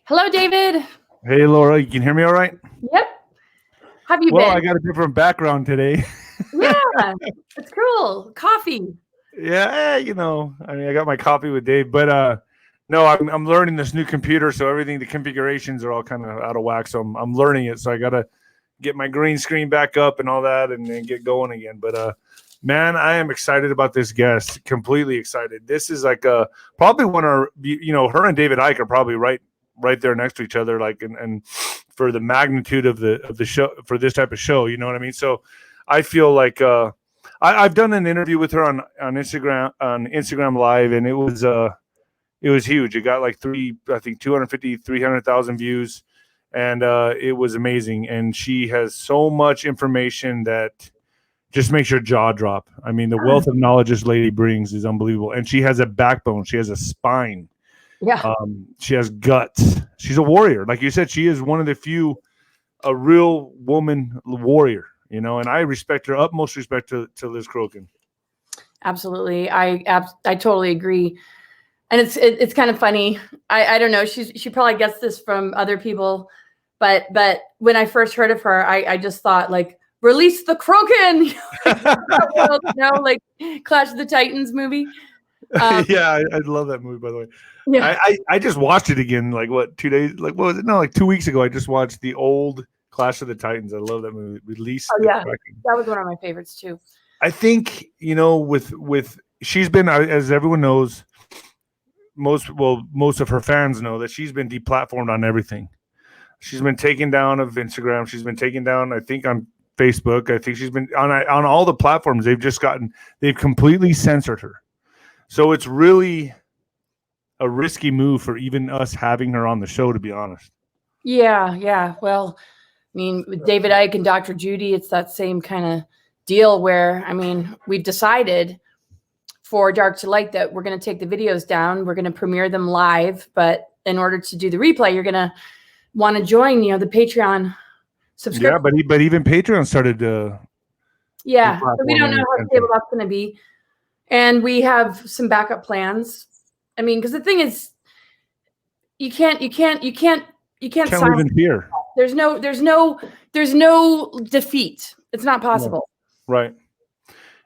Hello, David. Hey, Laura, you can hear me all right? Yep. How have you been? Well, I got a different background today. Yeah, it's cool. Coffee. Yeah, you know, I mean, I got my coffee with Dave, but no, I'm learning this new computer, so everything, the configurations are all kind of out of whack. So I'm learning it, so I gotta get my green screen back up and all that, and then get going again. But man, I am excited about this guest. Completely excited. This is like probably one of her and David Icke are probably right there next to each other, like and for the magnitude of the show, for this type of show, you know what I mean? So I feel like I've done an interview with her on Instagram Live, and it was huge. It got like 250, 300,000 views, and it was amazing. And she has so much information that just makes your jaw drop. I mean, the wealth of knowledge this lady brings is unbelievable. And she has a backbone. She has a spine. Yeah. She has guts. She's a warrior. Like you said, she is one of the few, a real woman warrior, you know, and I respect her, utmost respect to Liz Cr0k. Absolutely. I totally agree. And it's kind of funny. I don't know. She probably gets this from other people, but when I first heard of her, I just thought, like, release the Cr0k, like Clash of the Titans movie. Yeah, I love that movie, by the way. Yeah. I just watched it again, like 2 days, like what was it? No, like 2 weeks ago. I just watched the old Clash of the Titans. I love that movie. Release. Oh yeah, that was one of my favorites too. I think, you know, with she's been, as everyone knows, most of her fans know that she's been deplatformed on everything. She's been taken down of Instagram. She's been taken down, I think, on Facebook. I think she's been on all the platforms. They've completely censored her. So it's really a risky move for even us having her on the show, to be honest. Yeah. Well, I mean, with David Icke and Dr. Judy, it's that same kind of deal where, I mean, we've decided for Dark to Light that we're going to take the videos down. We're going to premiere them live. But in order to do the replay, you're going to want to join, the Patreon subscription. Yeah, but even Patreon started yeah, so we don't know how stable that's going to be. And we have some backup plans. I mean, because the thing is, you can't live in fear. There's no defeat. It's not possible. Right.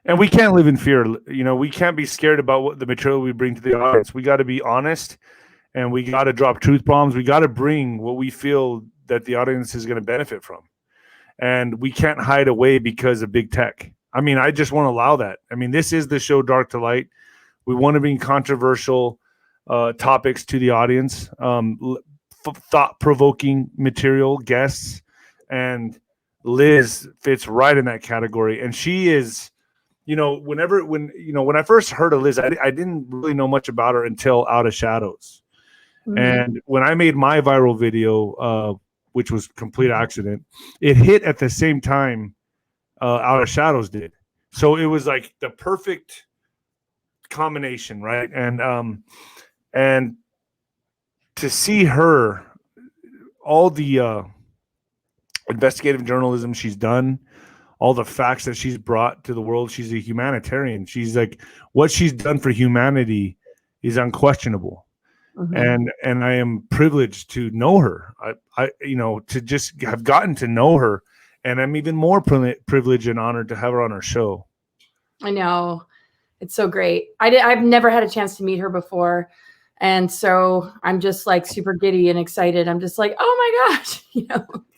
And we can't live in fear. You know, we can't be scared about what the material we bring to the audience. We got to be honest, and we got to drop truth bombs. We got to bring what we feel that the audience is going to benefit from. And we can't hide away because of big tech. I mean, I just won't allow that. I mean, this is the show Dark to Light. We want to bring controversial topics to the audience, thought-provoking material, guests, and Liz fits right in that category. And she is, when I first heard of Liz, I didn't really know much about her until Out of Shadows. Mm-hmm. And when I made my viral video, which was complete accident, it hit at the same time Out of Shadows did. So it was like the perfect combination, right? And to see her, all the investigative journalism she's done, all the facts that she's brought to the world, she's a humanitarian. She's like, what she's done for humanity is unquestionable. Mm-hmm. And I am privileged to know her. I to just have gotten to know her And I'm even more privileged and honored to have her on our show. I know. It's so great. I've never had a chance to meet her before. And so I'm just like super giddy and excited. I'm just like, oh my gosh.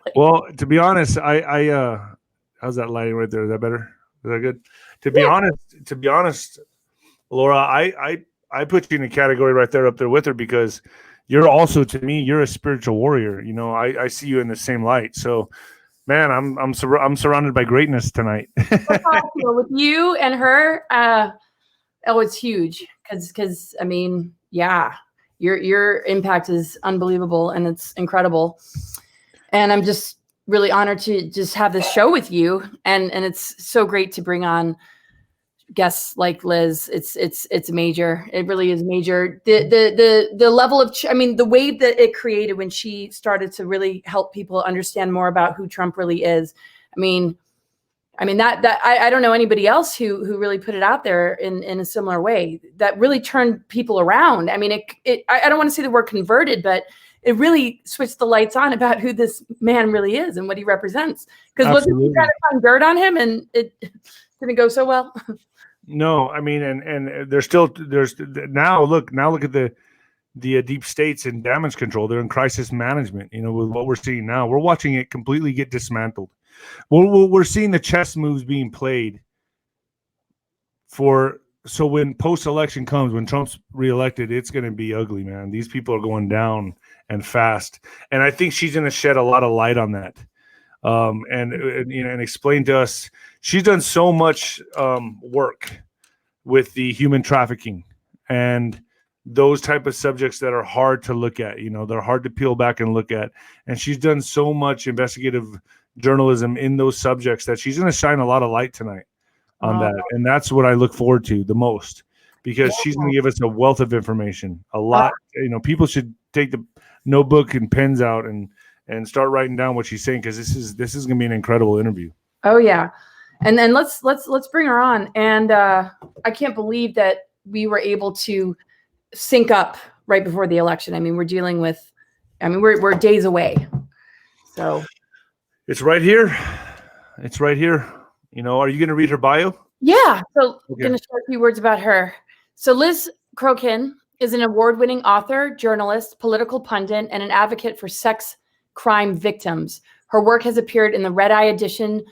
Like, well, to be honest, how's that lighting right there? Is that better? Is that good? To be honest, Laura, I put you in a category right there up there with her because you're also, to me, you're a spiritual warrior. I see you in the same light. So, man, I'm surrounded by greatness tonight. with you and her, it's huge because I mean, yeah, your impact is unbelievable and it's incredible. And I'm just really honored to just have this show with you. And it's so great to bring on guests like Liz. It's major. It really is major. The level of, the way that it created when she started to really help people understand more about who Trump really is. I mean, that I don't know anybody else who really put it out there in a similar way that really turned people around. I mean, I don't want to say the word converted, but it really switched the lights on about who this man really is and what he represents. Because look, you trying to find dirt on him and it didn't go so well. No, I mean, and there's now look at the deep states in damage control. They're in crisis management. With what we're seeing now, we're watching it completely get dismantled. We're seeing the chess moves being played so when post-election comes, when Trump's reelected, it's going to be ugly, man. These people are going down and fast. And I think she's going to shed a lot of light on that. And explain to us, she's done so much work with the human trafficking and those type of subjects that are hard to look at. They're hard to peel back and look at. And she's done so much investigative journalism in those subjects that she's going to shine a lot of light tonight on that. And that's what I look forward to the most, because she's going to give us a wealth of information. A lot, people should take the notebook and pens out and start writing down what she's saying, because this is going to be an incredible interview. Oh yeah. And then let's bring her on. And I can't believe that we were able to sync up right before the election. I mean, we're dealing with, we're days away. So it's right here. It's right here. Are you going to read her bio? Yeah. So I'm going to share a few words about her. So Liz Cr0k is an award-winning author, journalist, political pundit, and an advocate for sex crime victims. Her work has appeared in the RedEye Edition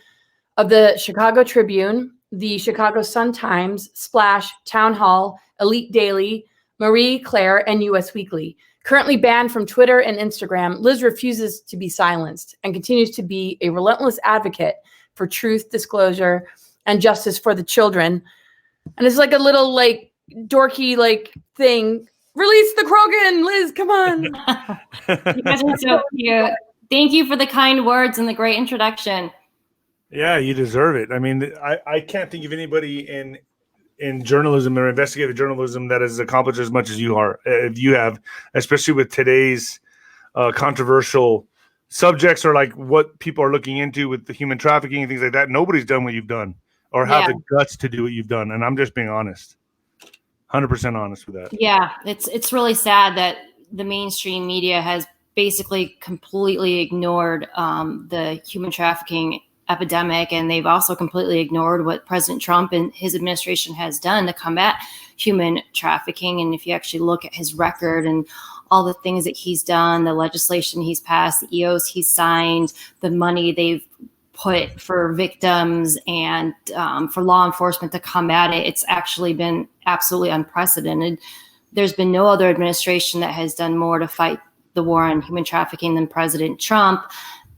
of the Chicago Tribune, the Chicago Sun-Times, Splash, Townhall, Elite Daily, Marie Claire, and US Weekly. Currently banned from Twitter and Instagram, Liz refuses to be silenced and continues to be a relentless advocate for truth, disclosure, and justice for the children. And it's like a little dorky thing. Release the Cr0k, Liz, come on. You guys are so cute. Thank you for the kind words and the great introduction. Yeah, you deserve it. I mean, I can't think of anybody in journalism or investigative journalism that has accomplished as much as you have, especially with today's controversial subjects, or like what people are looking into with the human trafficking and things like that. Nobody's done what you've done or have the guts to do what you've done. And I'm just being honest, 100% honest with that. Yeah, it's really sad that the mainstream media has basically completely ignored the human trafficking epidemic, and they've also completely ignored what President Trump and his administration has done to combat human trafficking. And if you actually look at his record and all the things that he's done, the legislation he's passed, the EOs he's signed, the money they've put for victims and for law enforcement to combat it, it's actually been absolutely unprecedented. There's been no other administration that has done more to fight the war on human trafficking than President Trump.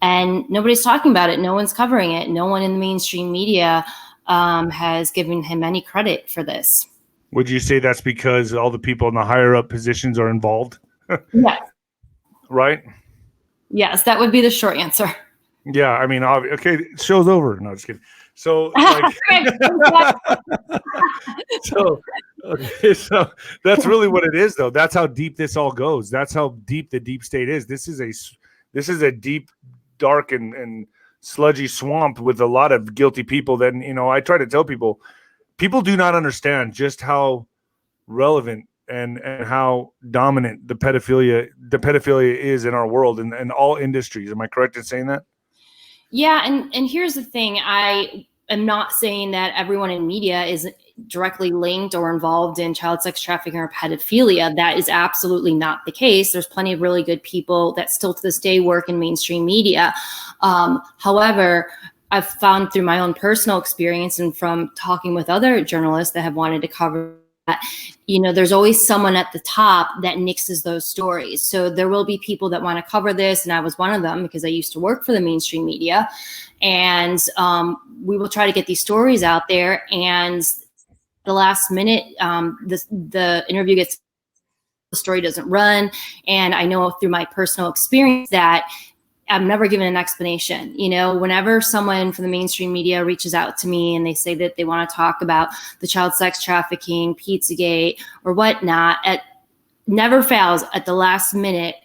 And nobody's talking about it. No one's covering it. No one in the mainstream media has given him any credit for this. Would you say that's because all the people in the higher up positions are involved? Yes. Right? Yes, that would be the short answer. Yeah, I mean, okay, show's over. No, just kidding. So, so that's really what it is, though. That's how deep this all goes. That's how deep the deep state is. This is a deep, dark, and sludgy swamp with a lot of guilty people. That I try to tell people do not understand just how relevant and how dominant the pedophilia is in our world and all industries. Am I correct in saying that? Yeah, and here's the thing. I am not saying that everyone in media is directly linked or involved in child sex trafficking or pedophilia. That is absolutely not the case. There's plenty of really good people that still to this day work in mainstream media. However, I've found through my own personal experience and from talking with other journalists that have wanted to cover that, there's always someone at the top that nixes those stories. So there will be people that want to cover this, and I was one of them because I used to work for the mainstream media, and we will try to get these stories out there. And the last minute, the interview gets, the story doesn't run, and I know through my personal experience that I'm never given an explanation. Whenever someone from the mainstream media reaches out to me and they say that they want to talk about the child sex trafficking, Pizzagate, or whatnot, it never fails at the last minute.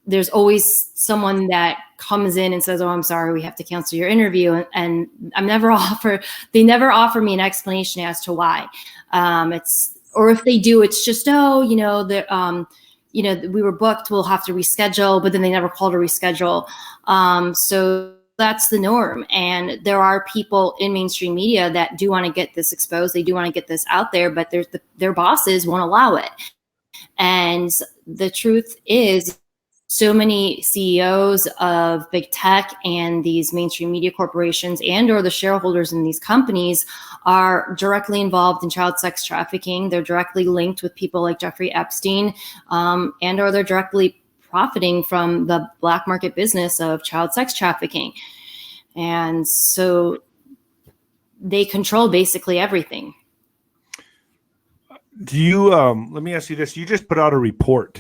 There's always someone that comes in and says, "Oh, I'm sorry, we have to cancel your interview." And they never offer me an explanation as to why. Or if they do, it's just, we were booked, we'll have to reschedule, but then they never call to reschedule. So that's the norm. And there are people in mainstream media that do want to get this exposed. They do want to get this out there, but their bosses won't allow it. And the truth is, so many CEOs of big tech and these mainstream media corporations and or the shareholders in these companies are directly involved in child sex trafficking. They're directly linked with people like Jeffrey Epstein, and or they're directly profiting from the black market business of child sex trafficking. And so they control basically everything. Do you, let me ask you this. You just put out a report,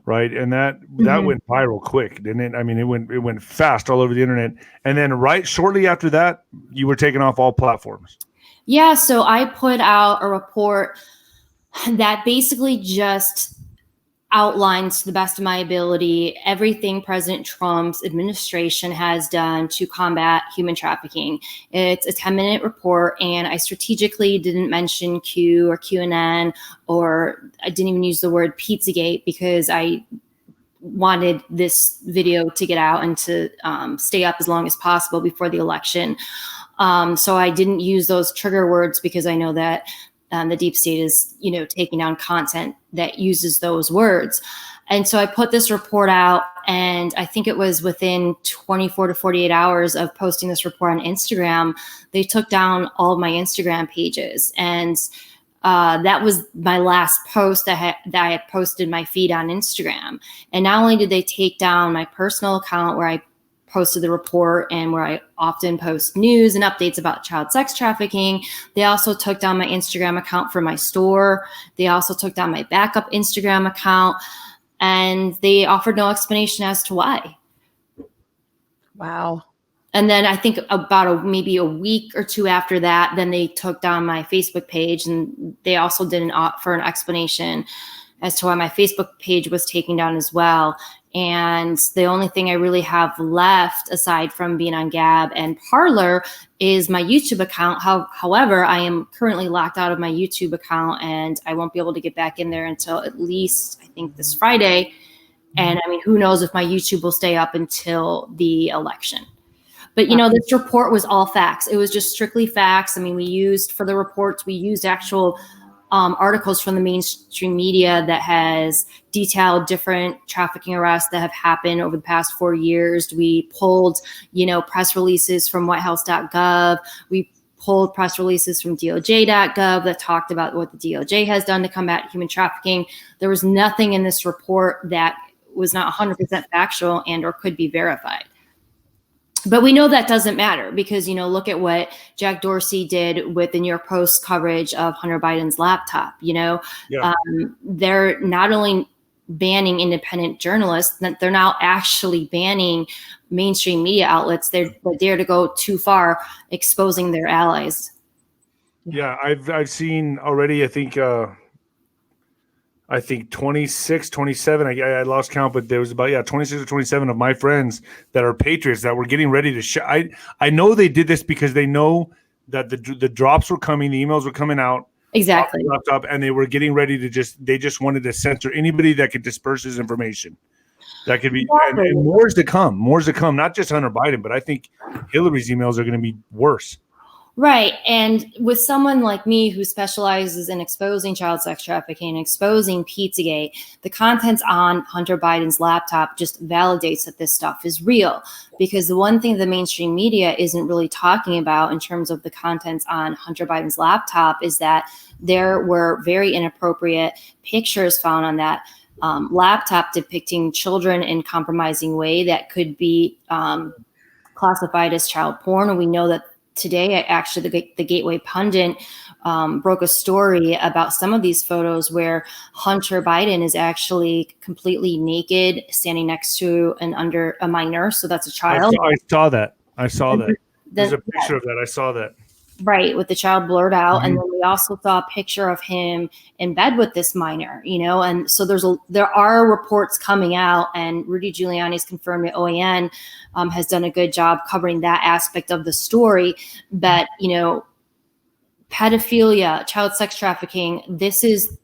right? And that went viral quick, didn't it? I mean, it went fast all over the internet. And then shortly after that, you were taken off all platforms. Yeah, so I put out a report that basically just outlines, to the best of my ability, everything President Trump's administration has done to combat human trafficking. It's a 10-minute report, and I strategically didn't mention Q or QAnon, or I didn't even use the word Pizzagate because I wanted this video to get out and to stay up as long as possible before the election. So I didn't use those trigger words because I know that the deep state is, taking down content that uses those words. And so I put this report out, and I think it was within 24 to 48 hours of posting this report on Instagram, they took down all of my Instagram pages. And that was my last post that I had posted my feed on Instagram. And not only did they take down my personal account where I posted the report and where I often post news and updates about child sex trafficking, they also took down my Instagram account for my store. They also took down my backup Instagram account, and they offered no explanation as to why. Wow. And then I think about maybe a week or two after that, then they took down my Facebook page, and they also didn't offer an explanation as to why my Facebook page was taken down as well. And the only thing I really have left, aside from being on Gab and Parler, is my YouTube account. However, I am currently locked out of my YouTube account, and I won't be able to get back in there until at least, I think, this Friday. And I mean, who knows if my YouTube will stay up until the election. But, this report was all facts. It was just strictly facts. I mean, for the reports, we used actual articles from the mainstream media that has detailed different trafficking arrests that have happened over the past 4 years. We pulled, press releases from whitehouse.gov. We pulled press releases from DOJ.gov that talked about what the DOJ has done to combat human trafficking. There was nothing in this report that was not 100% factual and or could be verified. But we know that doesn't matter because, look at what Jack Dorsey did with the New York Post coverage of Hunter Biden's laptop. Yeah. They're not only banning independent journalists, that they're now actually banning mainstream media outlets. They dare to go too far, exposing their allies. Yeah, I've seen already, I think 26, 27, I lost count, but there was about, 26 or 27 of my friends that are patriots that were getting ready to I know they did this because they know that the drops were coming, the emails were coming out. Exactly. Laptop, and they were getting ready to they just wanted to censor anybody that could disperse his information. That could be, Exactly. and more's to come. More's to come. Not just Hunter Biden, but I think Hillary's emails are going to be worse. Right. And with someone like me who specializes in exposing child sex trafficking, exposing Pizzagate, the contents on Hunter Biden's laptop just validates that this stuff is real. Because the one thing the mainstream media isn't really talking about in terms of the contents on Hunter Biden's laptop is that there were very inappropriate pictures found on that laptop depicting children in compromising way that could be classified as child porn. And we know that today, actually, the Gateway Pundit broke a story about some of these photos where Hunter Biden is actually completely naked, standing next to and under a minor. So that's a child. I saw that. There's a picture of that. I saw that. Right, with the child blurred out. Mm-hmm. And then we also saw a picture of him in bed with this minor, and so there are reports coming out, and Rudy Giuliani's confirmed that OAN has done a good job covering that aspect of the story. But, pedophilia, child sex trafficking, this is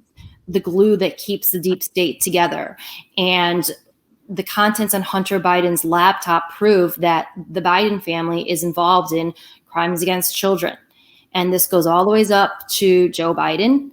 the glue that keeps the deep state together. And the contents on Hunter Biden's laptop prove that the Biden family is involved in crimes against children. And this goes all the way up to Joe Biden,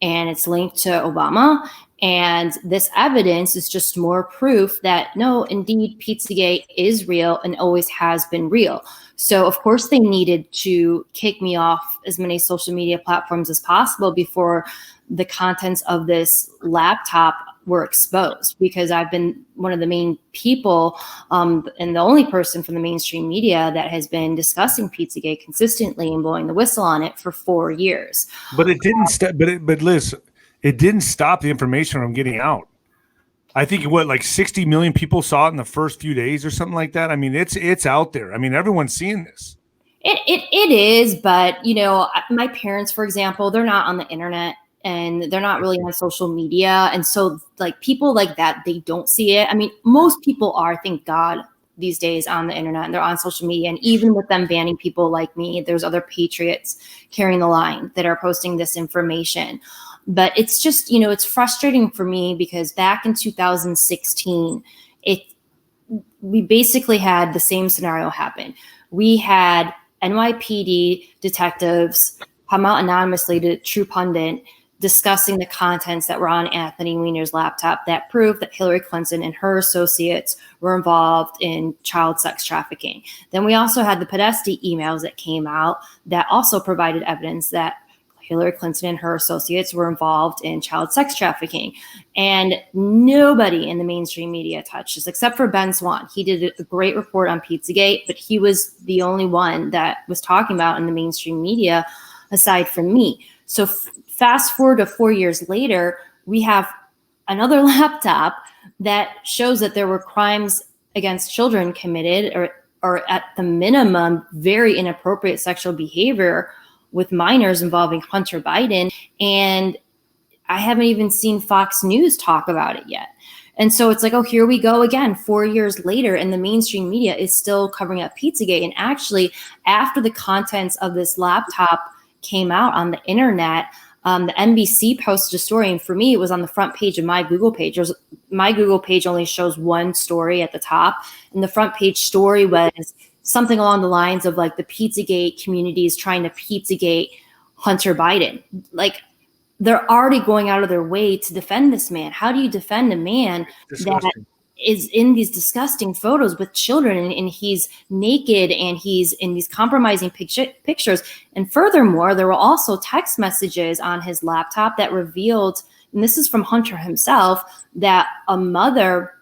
and it's linked to Obama. And this evidence is just more proof that, no, indeed, Pizzagate is real and always has been real. So, of course, they needed to kick me off as many social media platforms as possible before the contents of this laptop were exposed, because I've been one of the main people and the only person from the mainstream media that has been discussing Pizzagate consistently and blowing the whistle on it for 4 years. But it didn't stop. But Liz, it didn't stop the information from getting out. I think like 60 million people saw it in the first few days or something like that. I mean, it's out there. I mean, everyone's seeing this. It is, but my parents, for example, they're not on the internet. And they're not really on social media. And so like people like that, they don't see it. I mean, most people are, thank God, these days on the internet, and they're on social media. And even with them banning people like me, there's other patriots carrying the line that are posting this information. But it's just, it's frustrating for me because back in 2016, we basically had the same scenario happen. We had NYPD detectives come out anonymously to True Pundit discussing the contents that were on Anthony Weiner's laptop that proved that Hillary Clinton and her associates were involved in child sex trafficking. Then we also had the Podesta emails that came out that also provided evidence that Hillary Clinton and her associates were involved in child sex trafficking. And nobody in the mainstream media touched this except for Ben Swann. He did a great report on Pizzagate, but he was the only one that was talking about in the mainstream media aside from me. So fast forward to 4 years later, we have another laptop that shows that there were crimes against children committed, or at the minimum, very inappropriate sexual behavior with minors involving Hunter Biden. And I haven't even seen Fox News talk about it yet. And so it's like, oh, here we go again, 4 years later, and the mainstream media is still covering up Pizzagate. And actually, after the contents of this laptop came out on the internet, the NBC posted a story, and for me, it was on the front page of my Google page. My Google page only shows one story at the top, and the front page story was something along the lines of like the Pizzagate community is trying to Pizzagate Hunter Biden. Like, they're already going out of their way to defend this man. How do you defend a man that is in these disgusting photos with children, and he's naked and he's in these compromising pictures? And furthermore, there were also text messages on his laptop that revealed, and this is from Hunter himself, that a mother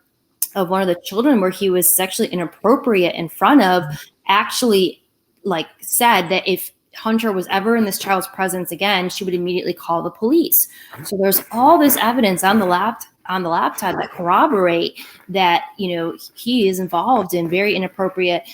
of one of the children where he was sexually inappropriate in front of actually like said that if Hunter was ever in this child's presence again, she would immediately call the police. So there's all this evidence on the laptop that corroborate that, he is involved in very inappropriate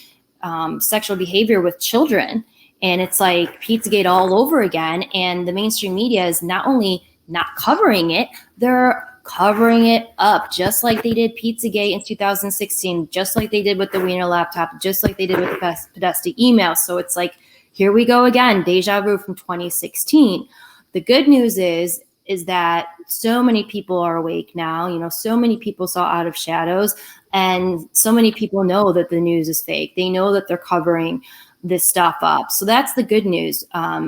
sexual behavior with children. And it's like Pizzagate all over again. And the mainstream media is not only not covering it, they're covering it up, just like they did Pizzagate in 2016, just like they did with the Weiner laptop, just like they did with the Podesta email. So it's like, here we go again, deja vu from 2016. The good news is is that so many people are awake now. You know, so many people saw Out of Shadows, and so many people know that the news is fake. They know that they're covering this stuff up. So that's the good news,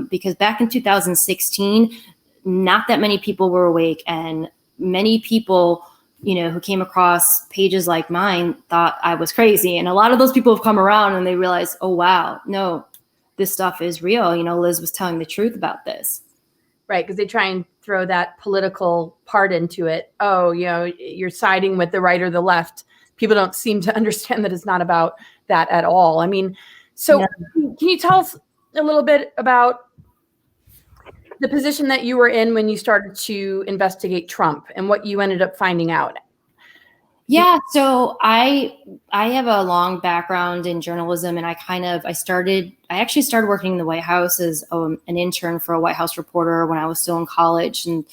because back in 2016, not that many people were awake, and many people, you know, who came across pages like mine thought I was crazy. And a lot of those people have come around and they realize, oh, wow, no, this stuff is real. You know, Liz was telling the truth about this. Right, because they try and throw that political part into it. Oh, you know, you're siding with the right or the left. People don't seem to understand that it's not about that at all. I mean, so can you tell us a little bit about the position that you were in when you started to investigate Trump and what you ended up finding out? Yeah, so I have a long background in journalism, and I actually started working in the White House as an intern for a White House reporter when I was still in college. And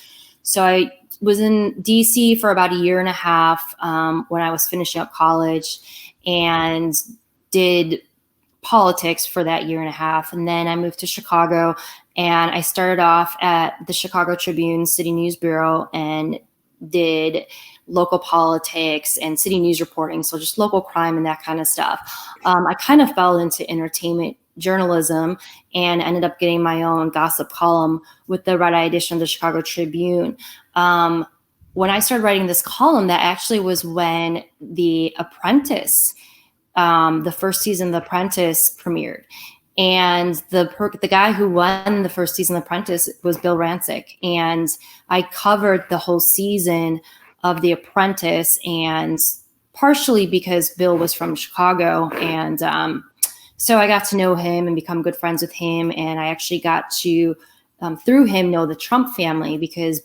so I was in DC for about a year and a half when I was finishing up college, and did politics for that year and a half. And then I moved to Chicago, and I started off at the Chicago Tribune City News Bureau and did local politics and city news reporting. So just local crime and that kind of stuff. I kind of fell into entertainment journalism and ended up getting my own gossip column with the RedEye Edition of the Chicago Tribune. When I started writing this column, that actually was when The Apprentice, the first season of The Apprentice premiered. And the guy who won the first season of The Apprentice was Bill Rancic. And I covered the whole season of The Apprentice, and partially because Bill was from Chicago. And so I got to know him and become good friends with him. And I actually got to, through him, know the Trump family, because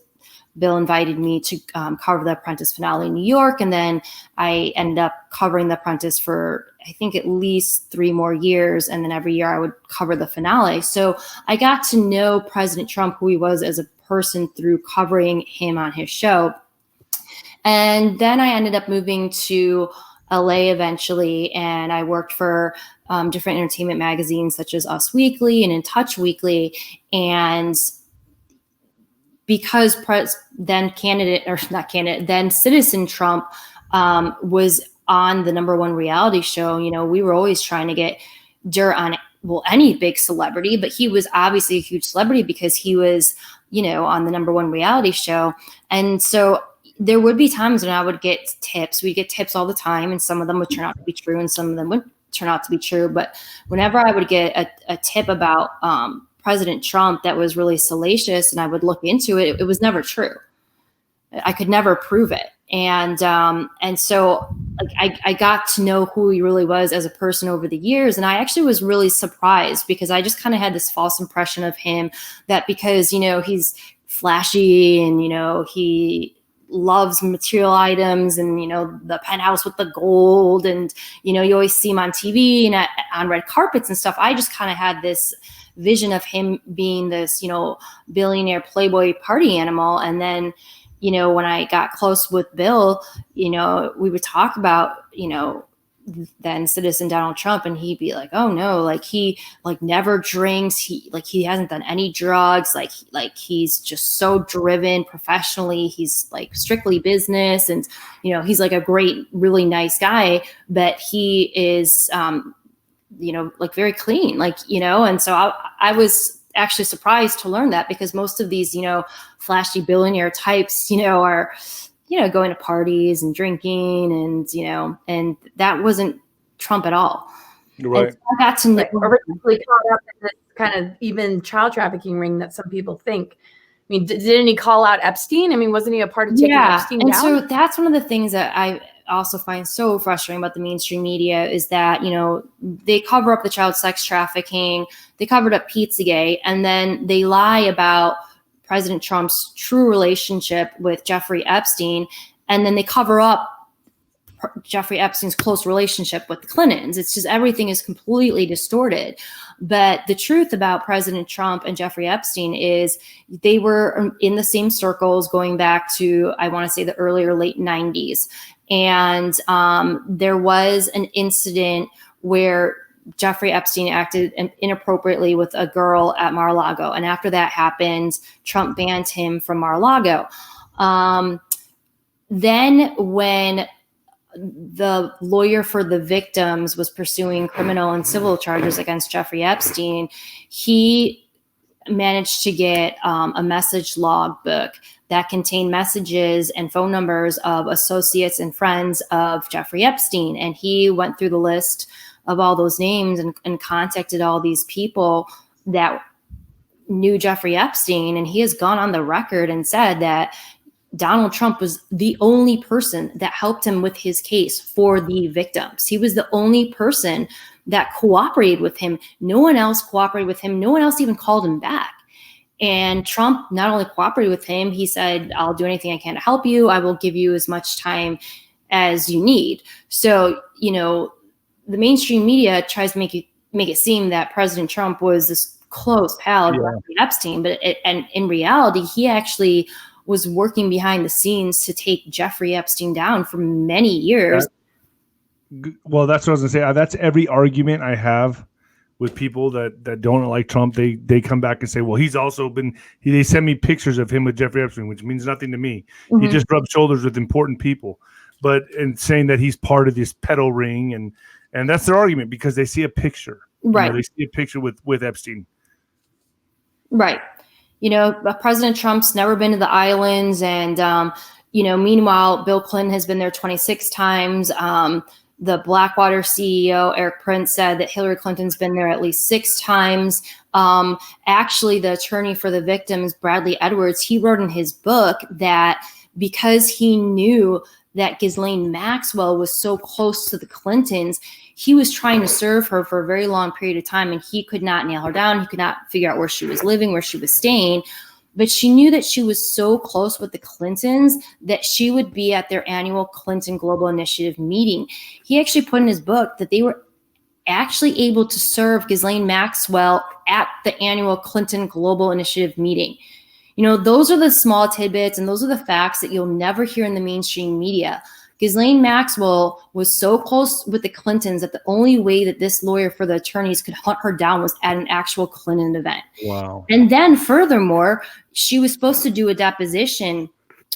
Bill invited me to cover The Apprentice finale in New York. And then I ended up covering The Apprentice for, I think, at least 3 more years. And then every year I would cover the finale. So I got to know President Trump, who he was as a person, through covering him on his show. And then I ended up moving to LA eventually, and I worked for different entertainment magazines such as Us Weekly and In Touch Weekly. And because then Citizen Trump was on the #1 reality show, you know, we were always trying to get dirt on, well, any big celebrity, but he was obviously a huge celebrity because he was, you know, on the #1 reality show. And so there would be times when I would get tips. We'd get tips all the time, and some of them would turn out to be true and some of them wouldn't turn out to be true. But whenever I would get a tip about President Trump that was really salacious and I would look into it, it was never true. I could never prove it. And so like, I got to know who he really was as a person over the years. And I actually was really surprised, because I just kind of had this false impression of him that because, you know, he's flashy and, you know, he loves material items and, you know, the penthouse with the gold, and, you know, you always see him on TV and on red carpets and stuff. I just kind of had this vision of him being this, you know, billionaire playboy party animal. And then, you know, when I got close with Bill, you know, we would talk about, you know, then Citizen Donald Trump, and he'd be like, oh no, like he like never drinks, he hasn't done any drugs, like he's just so driven professionally, he's like strictly business, and you know, he's like a great, really nice guy, but he is you know, like very clean, like, you know. And so I was actually surprised to learn that, because most of these, you know, flashy billionaire types, you know, are, you know, going to parties and drinking, and, you know, and that wasn't Trump at all. Right. So I got to know. Or really caught up in this kind of even child trafficking ring that some people think. I mean, didn't he call out Epstein? I mean, wasn't he a part of taking Epstein down? And so that's one of the things that I also find so frustrating about the mainstream media, is that, you know, they cover up the child sex trafficking, they covered up Pizzagate, and then they lie about President Trump's true relationship with Jeffrey Epstein, and then they cover up Jeffrey Epstein's close relationship with the Clintons. It's just, everything is completely distorted. But the truth about President Trump and Jeffrey Epstein is they were in the same circles going back to, I want to say, the early or late 90s. And there was an incident where Jeffrey Epstein acted inappropriately with a girl at Mar-a-Lago. And after that happened, Trump banned him from Mar-a-Lago. Then when the lawyer for the victims was pursuing criminal and civil charges against Jeffrey Epstein, he managed to get a message log book that contained messages and phone numbers of associates and friends of Jeffrey Epstein. And he went through the list of all those names and contacted all these people that knew Jeffrey Epstein. And he has gone on the record and said that Donald Trump was the only person that helped him with his case for the victims. He was the only person that cooperated with him. No one else cooperated with him. No one else even called him back. And Trump not only cooperated with him, he said, I'll do anything I can to help you. I will give you as much time as you need. So, the mainstream media tries to make it seem that President Trump was this close pal of Jeffrey Epstein, and in reality, he actually was working behind the scenes to take Jeffrey Epstein down for many years. Well, that's what I was gonna say. That's every argument I have with people that don't like Trump. They come back and say, well, he's also they send me pictures of him with Jeffrey Epstein, which means nothing to me. Mm-hmm. He just rubs shoulders with important people, and saying that he's part of this pedo ring, and that's their argument because they see a picture. Right. They see a picture with Epstein. Right. President Trump's never been to the islands. And, meanwhile, Bill Clinton has been there 26 times. The Blackwater CEO, Eric Prince, said that Hillary Clinton's been there at least 6 times. Actually, the attorney for the victims, Bradley Edwards, he wrote in his book that because he knew that Ghislaine Maxwell was so close to the Clintons, he was trying to serve her for a very long period of time, and he could not nail her down. He could not figure out where she was living, where she was staying. But she knew that she was so close with the Clintons that she would be at their annual Clinton Global Initiative meeting. He actually put in his book that they were actually able to serve Ghislaine Maxwell at the annual Clinton Global Initiative meeting. Those are the small tidbits, and those are the facts that you'll never hear in the mainstream media. Ghislaine Maxwell was so close with the Clintons that the only way that this lawyer for the attorneys could hunt her down was at an actual Clinton event. Wow. And then furthermore, she was supposed to do a deposition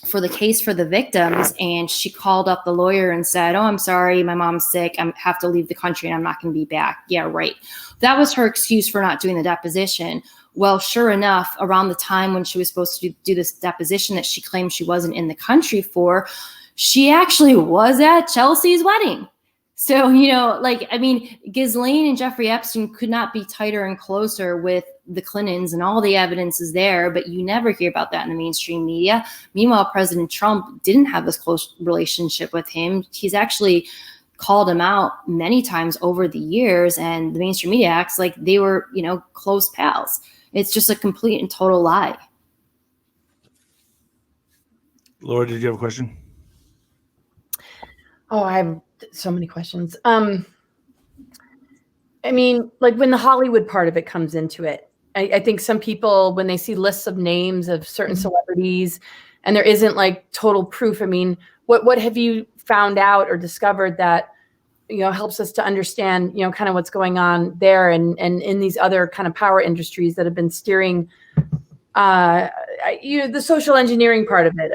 for the case for the victims, and she called up the lawyer and said, I'm sorry, my mom's sick. I have to leave the country and I'm not going to be back. Yeah, right. That was her excuse for not doing the deposition. Well, sure enough, around the time when she was supposed to do this deposition that she claimed she wasn't in the country for, she actually was at Chelsea's wedding. So, Ghislaine and Jeffrey Epstein could not be tighter and closer with the Clintons, and all the evidence is there, but you never hear about that in the mainstream media. Meanwhile, President Trump didn't have this close relationship with him. He's actually called him out many times over the years, and the mainstream media acts like they were, close pals. It's just a complete and total lie. Laura, did you have a question? Oh, I have so many questions. When the Hollywood part of it comes into it, I think some people, when they see lists of names of certain celebrities and there isn't total proof, what have you found out or discovered that, helps us to understand, kind of what's going on there and in these other kind of power industries that have been steering, the social engineering part of it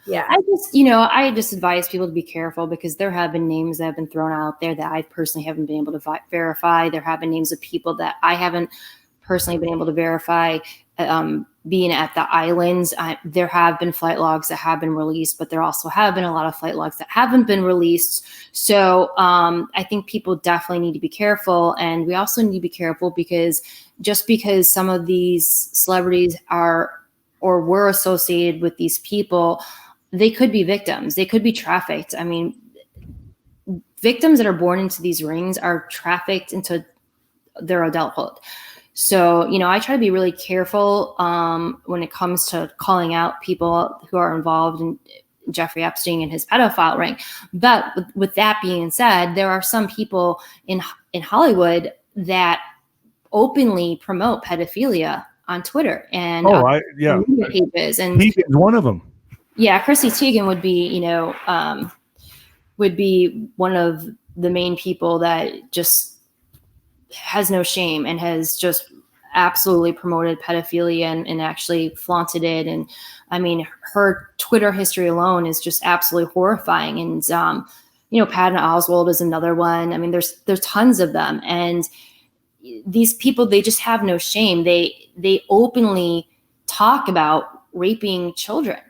Yeah. I just advise people to be careful because there have been names that have been thrown out there that I personally haven't been able to verify. There have been names of people that I haven't personally been able to verify being at the islands. There have been flight logs that have been released, but there also have been a lot of flight logs that haven't been released. So I think people definitely need to be careful. And we also need to be careful because just because some of these celebrities are or were associated with these people, they could be victims. They could be trafficked. Victims that are born into these rings are trafficked into their adulthood. So, I try to be really careful when it comes to calling out people who are involved in Jeffrey Epstein and his pedophile ring. But with that being said, there are some people in Hollywood that openly promote pedophilia on Twitter and pages. And he's one of them. Yeah, Chrissy Teigen would be, would be one of the main people that just has no shame and has just absolutely promoted pedophilia and actually flaunted it. And I mean, her Twitter history alone is just absolutely horrifying. And, Patton Oswalt is another one. I mean, there's tons of them. And these people, they just have no shame. They openly talk about raping children.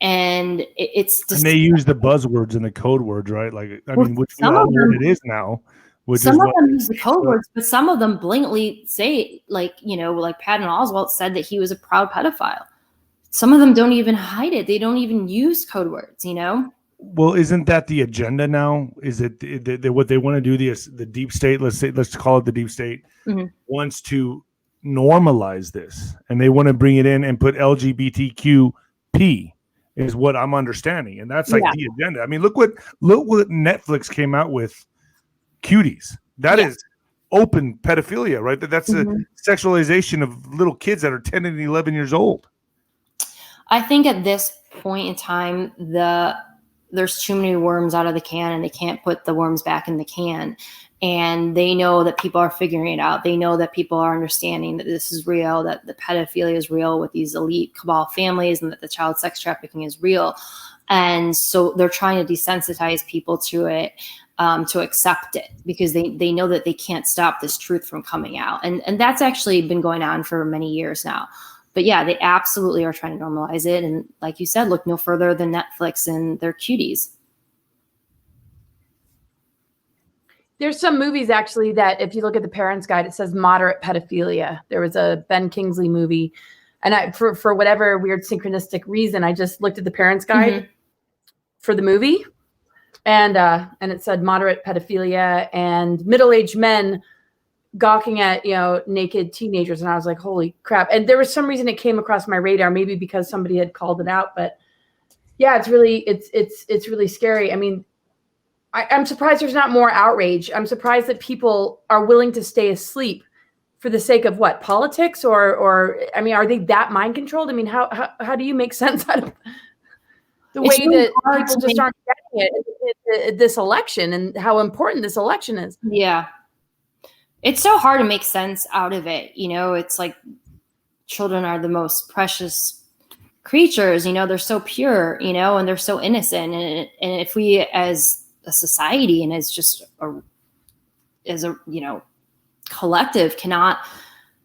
And it's just, and they use the buzzwords and the code words, right? Like, I mean, which we some all of know them- what it is now. Some of them use the code words, but some of them blatantly say, like Patton Oswalt said that he was a proud pedophile. Some of them don't even hide it. They don't even use code words, Well, isn't that the agenda now? Is it what they want to do? The deep state, let's call it the deep state, wants to normalize this, and they want to bring it in and put LGBTQP is what I'm understanding, and that's like the agenda. I mean, look what Netflix came out with. Cuties. That is open pedophilia, right? That's a sexualization of little kids that are 10 and 11 years old. I think at this point in time, there's too many worms out of the can, and they can't put the worms back in the can. And they know that people are figuring it out. They know that people are understanding that this is real, that the pedophilia is real with these elite cabal families, and that the child sex trafficking is real. And so they're trying to desensitize people to it. To accept it, because they know that they can't stop this truth from coming out. And that's actually been going on for many years now. But yeah, they absolutely are trying to normalize it. And like you said, look no further than Netflix and their cuties. There's some movies actually that if you look at the Parents Guide, it says moderate pedophilia. There was a Ben Kingsley movie, and for whatever weird synchronistic reason, I just looked at the Parents Guide for the movie. And it said moderate pedophilia and middle-aged men gawking at, naked teenagers. And I was like, holy crap. And there was some reason it came across my radar, maybe because somebody had called it out. But yeah, it's really scary. I mean, I'm surprised there's not more outrage. I'm surprised that people are willing to stay asleep for the sake of what? Politics? Or I mean, are they that mind controlled? I mean, how do you make sense out of the way that people just aren't getting it this election and how important this election is? Yeah. It's so hard to make sense out of it. It's like children are the most precious creatures, they're so pure, and they're so innocent. And if we as a society and as just as a collective cannot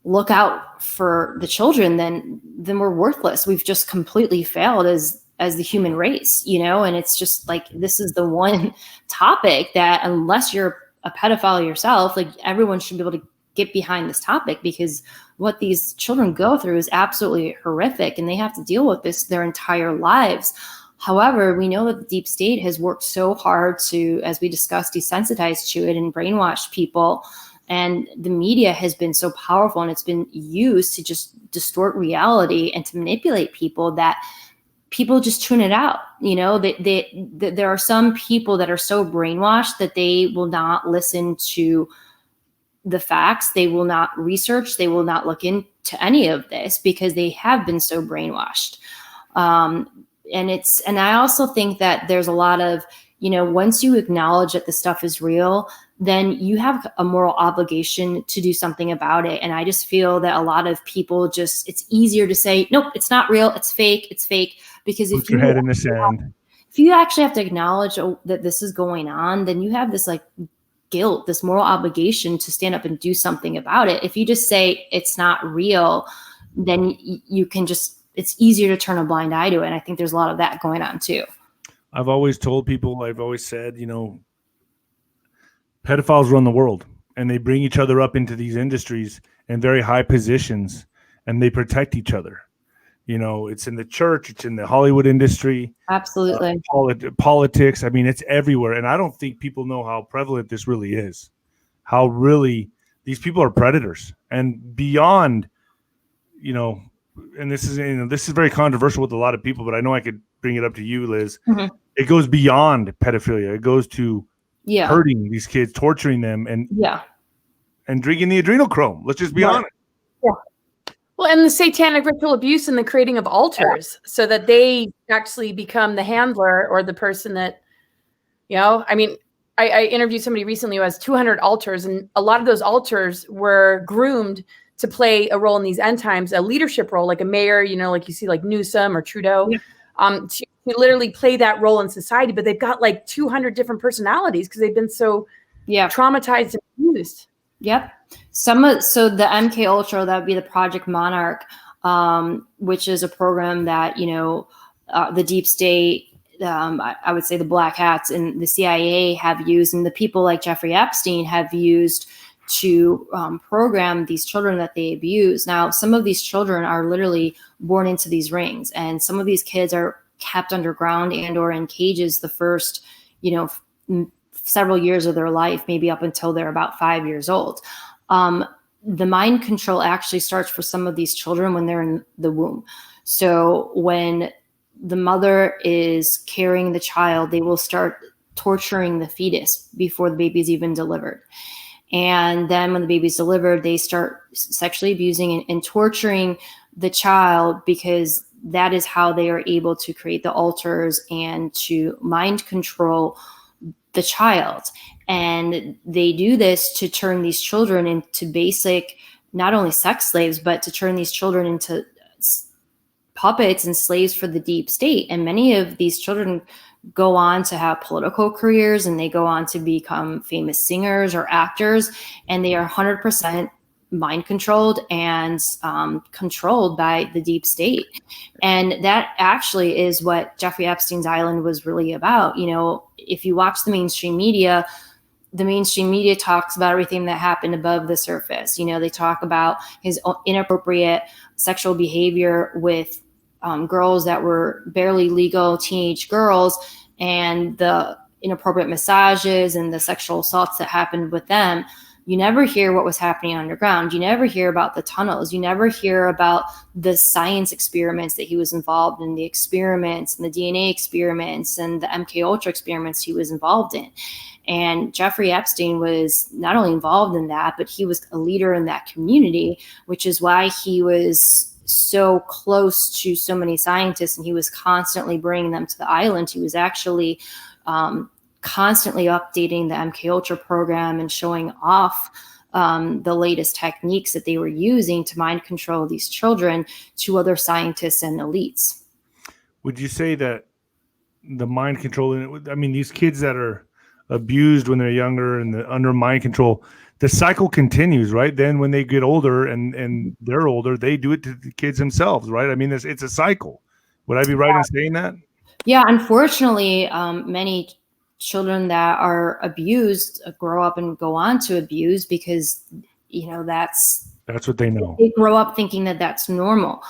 look out for the children, then we're worthless. We've just completely failed as the human race, and it's just like, this is the one topic that, unless you're a pedophile yourself, like, everyone should be able to get behind this topic, because what these children go through is absolutely horrific, and they have to deal with this their entire lives. However, we know that the deep state has worked so hard to, as we discussed, desensitize to it and brainwash people. And the media has been so powerful, and it's been used to just distort reality and to manipulate people, that people just tune it out. There are some people that are so brainwashed that they will not listen to the facts. They will not research. They will not look into any of this, because they have been so brainwashed. And I also think that there's a lot of, once you acknowledge that the stuff is real, then you have a moral obligation to do something about it. And I just feel that a lot of people it's easier to say, nope, it's not real. It's fake. It's fake. Because Put your head in the sand. If you actually have to acknowledge that this is going on, then you have this like guilt, this moral obligation to stand up and do something about it. If you just say it's not real, then you can it's easier to turn a blind eye to it. And I think there's a lot of that going on too. I've always told people, I've always said, pedophiles run the world, and they bring each other up into these industries in very high positions, and they protect each other. It's in the church, it's in the Hollywood industry. Absolutely. Politics. I mean, it's everywhere. And I don't think people know how prevalent this really is, how really these people are predators, and beyond, and this is very controversial with a lot of people, but I know I could bring it up to you, Liz. Mm-hmm. It goes beyond pedophilia. It goes to hurting these kids, torturing them, and drinking the adrenochrome. Let's just be honest. Yeah. Well, and the satanic ritual abuse and the creating of altars so that they actually become the handler or the person that, I mean, I interviewed somebody recently who has 200 altars, and a lot of those altars were groomed to play a role in these end times, a leadership role, like a mayor, you know, like you see like Newsom or Trudeau, to literally play that role in society. But they've got like 200 different personalities because they've been so traumatized and abused. Yep. So the MK Ultra, that would be the Project Monarch, which is a program that, you know, the deep state, I would say the black hats and the CIA have used, and the people like Jeffrey Epstein have used to program these children that they abuse. Now, some of these children are literally born into these rings, and some of these kids are kept underground and or in cages the first, you know, several years of their life, maybe up until they're about 5 years old. The mind control actually starts for some of these children when they're in the womb. So when the mother is carrying the child, they will start torturing the fetus before the baby is even delivered. And then when the baby's delivered, they start sexually abusing and torturing the child, because that is how they are able to create the altars and to mind control the child. And they do this to turn these children into basic, not only sex slaves, but to turn these children into puppets and slaves for the deep state. And many of these children go on to have political careers, and they go on to become famous singers or actors, and they are 100% mind controlled and controlled by the deep state. And that actually is what Jeffrey Epstein's island was really about. You know, if you watch the mainstream media talks about everything that happened above the surface. You know, they talk about his inappropriate sexual behavior with girls that were barely legal teenage girls, and the inappropriate massages and the sexual assaults that happened with them. You never hear what was happening underground. You never hear about the tunnels. You never hear about the science experiments that he was involved in, the experiments and the DNA experiments and the MK Ultra experiments he was involved in. And Jeffrey Epstein was not only involved in that, but he was a leader in that community, which is why he was so close to so many scientists, and he was constantly bringing them to the island. He was actually constantly updating the MK Ultra program and showing off the latest techniques that they were using to mind control these children to other scientists and elites. Would you say that the mind control, I mean, these kids that are abused when they're younger and under mind control, the cycle continues, right? Then when they get older and they're older, they do it to the kids themselves, right? I mean, it's a cycle. Would I be right in saying that? Yeah, unfortunately, many children that are abused grow up and go on to abuse because, you know, that's what they know. They grow up thinking that that's normal.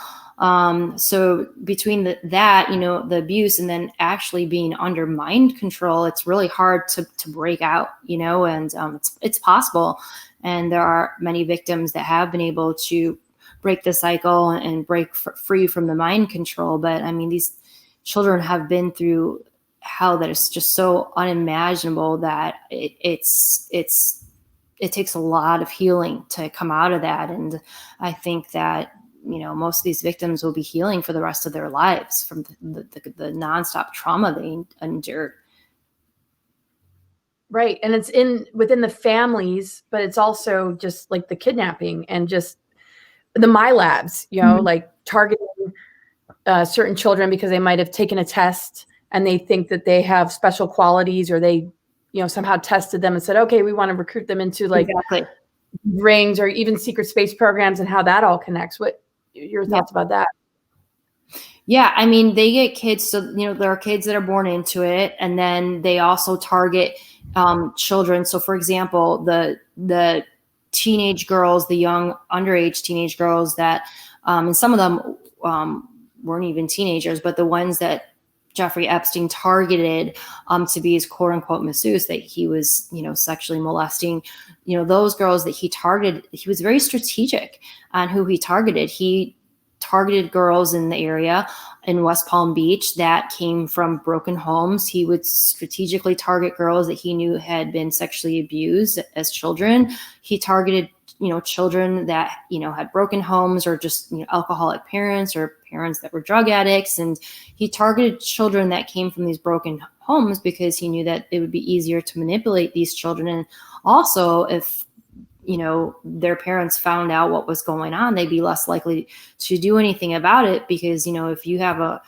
So between that, you know, the abuse and then actually being under mind control, it's really hard to break out, you know, and it's possible. And there are many victims that have been able to break the cycle and break free from the mind control. But I mean, these children have been through hell that is just so unimaginable that it takes a lot of healing to come out of that. And I think that, you know, most of these victims will be healing for the rest of their lives from the nonstop trauma they endured. Right. And it's within the families, but it's also just like the kidnapping and just the MyLabs, you know, like targeting certain children because they might have taken a test and they think that they have special qualities, or they, you know, somehow tested them and said, okay, we want to recruit them into like rings or even secret space programs, and how that all connects. What your thoughts about that? Yeah, I mean, they get kids. So, you know, there are kids that are born into it, and then they also target children. So, for example, the teenage girls, the young underage teenage girls that, and some of them weren't even teenagers, but the ones that Jeffrey Epstein targeted to be his quote unquote masseuse that he was, you know, sexually molesting, you know, those girls that he targeted, he was very strategic on who he targeted. He targeted girls in the area in West Palm Beach that came from broken homes. He would strategically target girls that he knew had been sexually abused as children. He targeted, you know, children that, you know, had broken homes or just, you know, alcoholic parents or parents that were drug addicts. And he targeted children that came from these broken homes because he knew that it would be easier to manipulate these children. And also, if their parents found out what was going on, they'd be less likely to do anything about it, because if you have a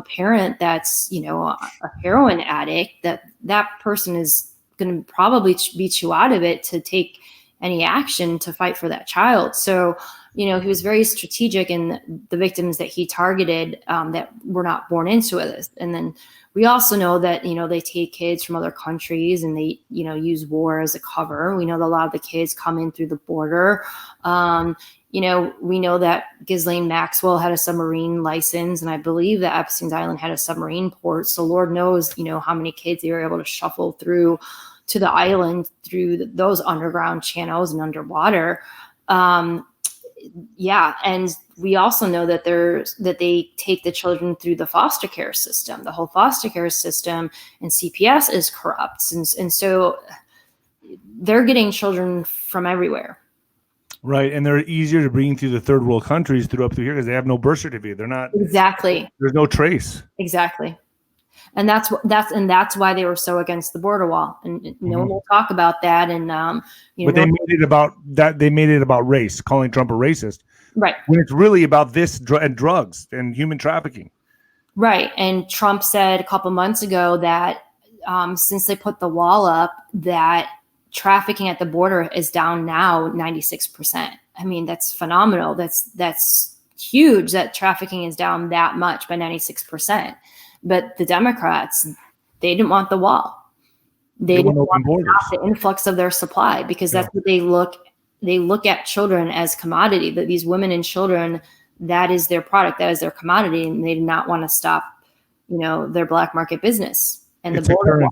parent that's a heroin addict, that person is going to probably beat you out of it to take any action to fight for that child. So he was very strategic in the victims that he targeted that were not born into it. And then we also know that, they take kids from other countries and they, use war as a cover. We know that a lot of the kids come in through the border. We know that Ghislaine Maxwell had a submarine license, and I believe that Epstein's Island had a submarine port. So Lord knows, how many kids they were able to shuffle through to the island through those underground channels and underwater. And we also know that they take the children through the foster care system. The whole foster care system and CPS is corrupt. And so they're getting children from everywhere. Right. And they're easier to bring through the third world countries up through here because they have no birth certificate. They're not. Exactly. There's no trace. Exactly. And that's why they were so against the border wall. And no one will talk about that. And but they made it about that. They made it about race, calling Trump a racist. Right. When it's really about this and drugs and human trafficking. Right. And Trump said a couple months ago that since they put the wall up, that trafficking at the border is down now 96%. I mean, that's phenomenal. That's huge that trafficking is down that much by 96%. But the Democrats, they didn't want the wall. They didn't want to stop the influx of their supply, because that's what they look at children as commodity, that these women and children, that is their product, that is their commodity. And they did not want to stop, their black market business. And it's the border.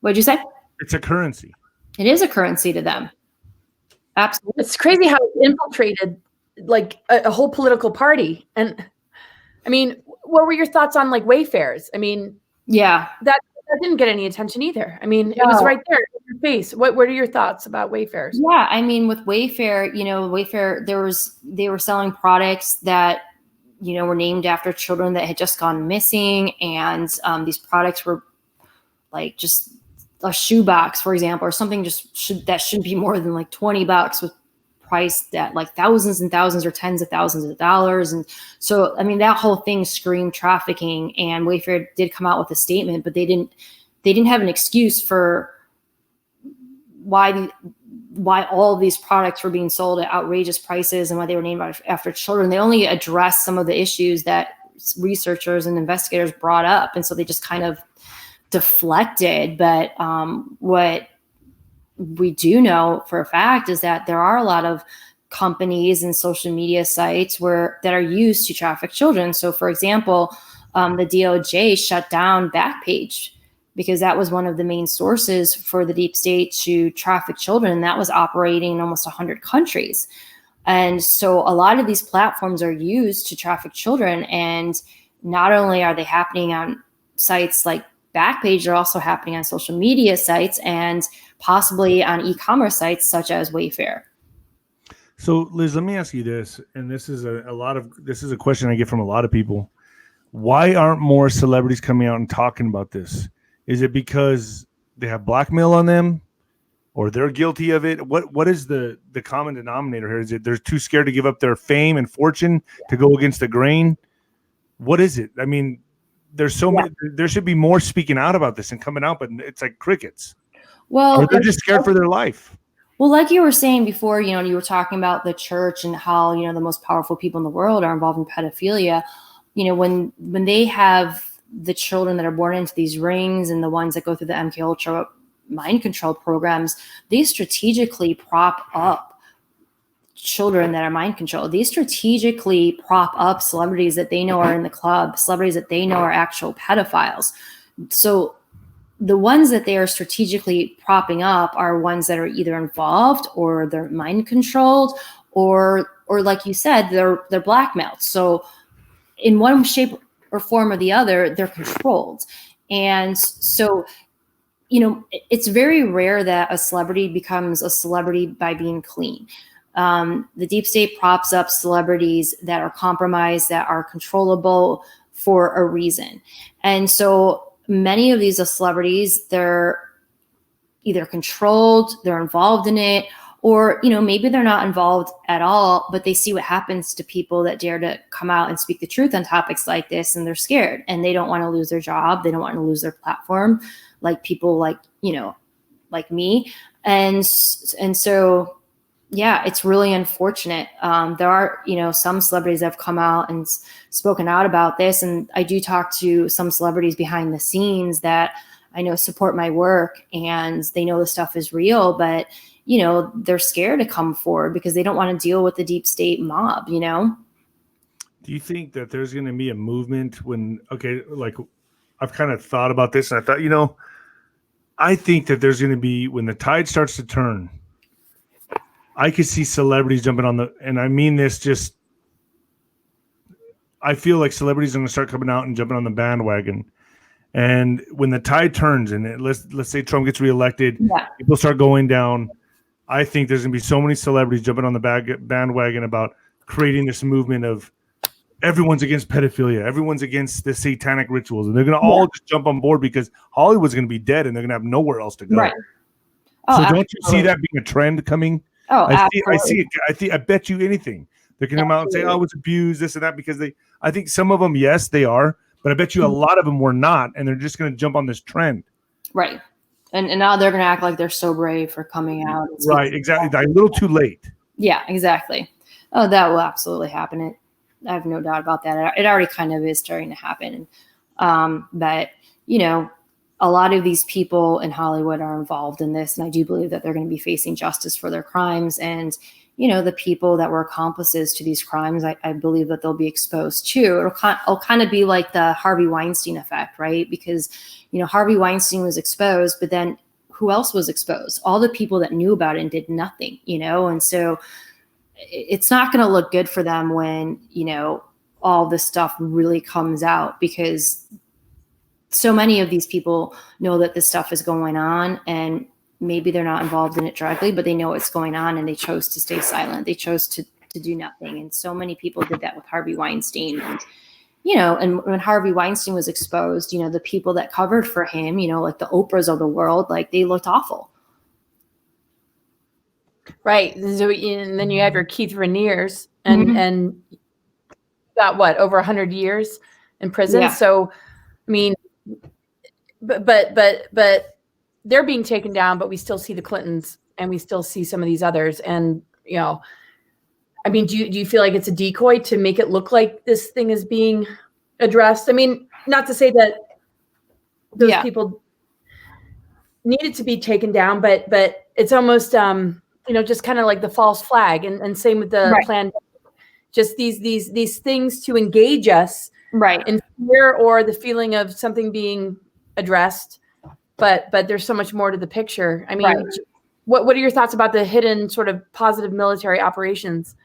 What'd you say? It's a currency. It is a currency to them. Absolutely. It's crazy how it infiltrated like a whole political party. And I mean, what were your thoughts on like Wayfarers? I mean, that didn't get any attention either. I mean, it was right there in your face. What are your thoughts about Wayfarers? Yeah, I mean, with Wayfair, Wayfair, they were selling products that were named after children that had just gone missing, and these products were like just a shoebox, for example, or something that shouldn't be more than like $20, with priced at like thousands and thousands or tens of thousands of dollars. And so, I mean, that whole thing screamed trafficking, and Wayfair did come out with a statement, but they didn't have an excuse for why all of these products were being sold at outrageous prices and why they were named after children. They only addressed some of the issues that researchers and investigators brought up. And so they just kind of deflected. But what we do know for a fact is that there are a lot of companies and social media sites that are used to traffic children. So, for example, the DOJ shut down Backpage because that was one of the main sources for the deep state to traffic children, and that was operating in almost 100 countries. And so a lot of these platforms are used to traffic children, and not only are they happening on sites like Backpage, they're also happening on social media sites and possibly on e-commerce sites such as Wayfair. So, Liz, let me ask you this, and this is a question I get from a lot of people. Why aren't more celebrities coming out and talking about this? Is it because they have blackmail on them, or they're guilty of it? What is the common denominator here? Is it they're too scared to give up their fame and fortune to go against the grain? What is it? I mean, there's so many. There should be more speaking out about this and coming out, but it's like crickets. Well, or they're just scared for their life. Well, like you were saying before, you were talking about the church and how, the most powerful people in the world are involved in pedophilia. When they have the children that are born into these rings and the ones that go through the MK Ultra mind control programs, they strategically prop up children that are mind controlled. They strategically prop up celebrities that they know are in the club, celebrities that they know are actual pedophiles. So the ones that they are strategically propping up are ones that are either involved or they're mind controlled, or like you said, they're blackmailed. So in one shape or form or the other, they're controlled. And so, it's very rare that a celebrity becomes a celebrity by being clean. The deep state props up celebrities that are compromised, that are controllable for a reason. And so many of these celebrities, they're either controlled, they're involved in it, or, maybe they're not involved at all, but they see what happens to people that dare to come out and speak the truth on topics like this, and they're scared and they don't want to lose their job. They don't want to lose their platform, like people like me. And so, yeah, it's really unfortunate. There are, some celebrities that have come out and spoken out about this. And I do talk to some celebrities behind the scenes that I know support my work, and they know the stuff is real, but, they're scared to come forward because they don't want to deal with the deep state mob, Do you think that there's going to be a movement like I've kind of thought about this, and I thought, I think that there's going to be, when the tide starts to turn, I could see celebrities jumping on and I mean this just, I feel like celebrities are going to start coming out and jumping on the bandwagon. And when the tide turns and let's say Trump gets reelected, people start going down. I think there's going to be so many celebrities jumping on the bandwagon about creating this movement of everyone's against pedophilia, everyone's against the satanic rituals, and they're going to all just jump on board because Hollywood's going to be dead and they're going to have nowhere else to go. Right. So don't you see that being a trend coming? Oh, I see it. I bet you anything they're going to come out and say, "Oh, it's abused, this and that," because I think some of them, yes, they are, but I bet you a lot of them were not, and they're just going to jump on this trend. Right. And now they're going to act like they're so brave for coming out. Right, exactly. A little too late. Yeah, exactly. Oh, that will absolutely happen. I have no doubt about that. It already kind of is starting to happen. But, a lot of these people in Hollywood are involved in this, and I do believe that they're going to be facing justice for their crimes. And, the people that were accomplices to these crimes, I believe that they'll be exposed too. It'll kind of be like the Harvey Weinstein effect, right? Because, Harvey Weinstein was exposed, but then who else was exposed? All the people that knew about it and did nothing, and so it's not going to look good for them when, all this stuff really comes out, because so many of these people know that this stuff is going on, and maybe they're not involved in it directly, but they know it's going on and they chose to stay silent. They chose to do nothing. And so many people did that with Harvey Weinstein. And, and when Harvey Weinstein was exposed, the people that covered for him, like the Oprahs of the world, like they looked awful. Right. So, and then you have your Keith Raniere's and got over 100 years in prison. Yeah. So, I mean, but they're being taken down, but we still see the Clintons and we still see some of these others. And, I mean, do you feel like it's a decoy to make it look like this thing is being addressed? I mean, not to say that those people needed to be taken down, but it's almost, just kind of like the false flag, and same with the plan. Just these things to engage us, right, in fear or the feeling of something being addressed. But there's so much more to the picture. I mean, what are your thoughts about the hidden sort of positive military operations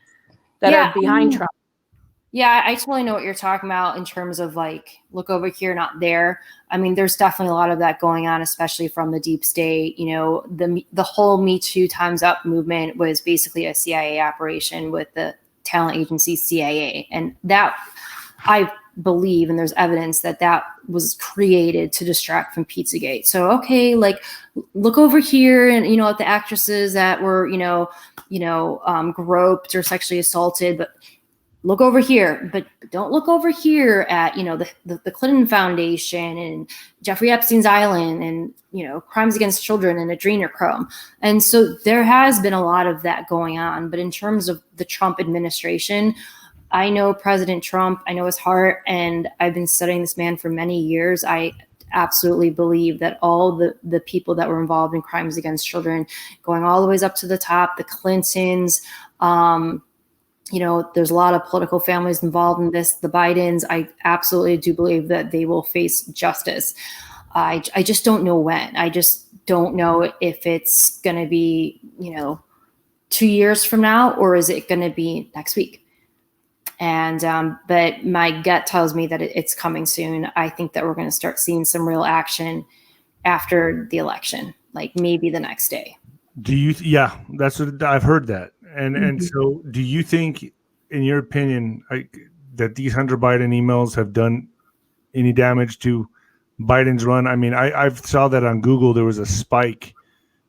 that are behind Trump? Yeah, I totally know what you're talking about in terms of like, look over here, not there. I mean, there's definitely a lot of that going on, especially from the deep state. The whole Me Too Time's Up movement was basically a CIA operation with the talent agency CIA. And that, I believe, and there's evidence that was created to distract from Pizzagate. So, okay, like look over here and, at the actresses that were, groped or sexually assaulted, but look over here, but don't look over here at, the Clinton Foundation and Jeffrey Epstein's Island and, crimes against children and adrenochrome. And so there has been a lot of that going on. But in terms of the Trump administration, I know President Trump, I know his heart, and I've been studying this man for many years. I absolutely believe that all the people that were involved in crimes against children, going all the ways up to the top, the Clintons, there's a lot of political families involved in this, the Bidens, I absolutely do believe that they will face justice. I just don't know when. I just don't know if it's going to be, 2 years from now, or is it going to be next week? And but my gut tells me that it's coming soon. I think that we're going to start seeing some real action after the election, like maybe the next day. Yeah, that's what I've heard that. And so do you think, in your opinion, that these Hunter Biden emails have done any damage to Biden's run. I mean, I saw that on Google. There was a spike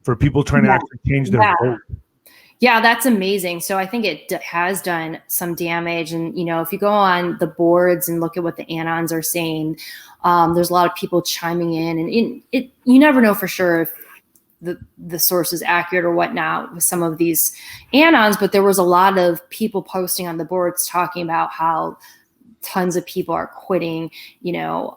for people trying to actually change their vote. Yeah, that's amazing. So I think it has done some damage. And, you know, if you go on the boards and look at what the Anons are saying, there's a lot of people chiming in, and you never know for sure if the source is accurate or whatnot with some of these Anons, but there was a lot of people posting on the boards talking about how tons of people are quitting, you know,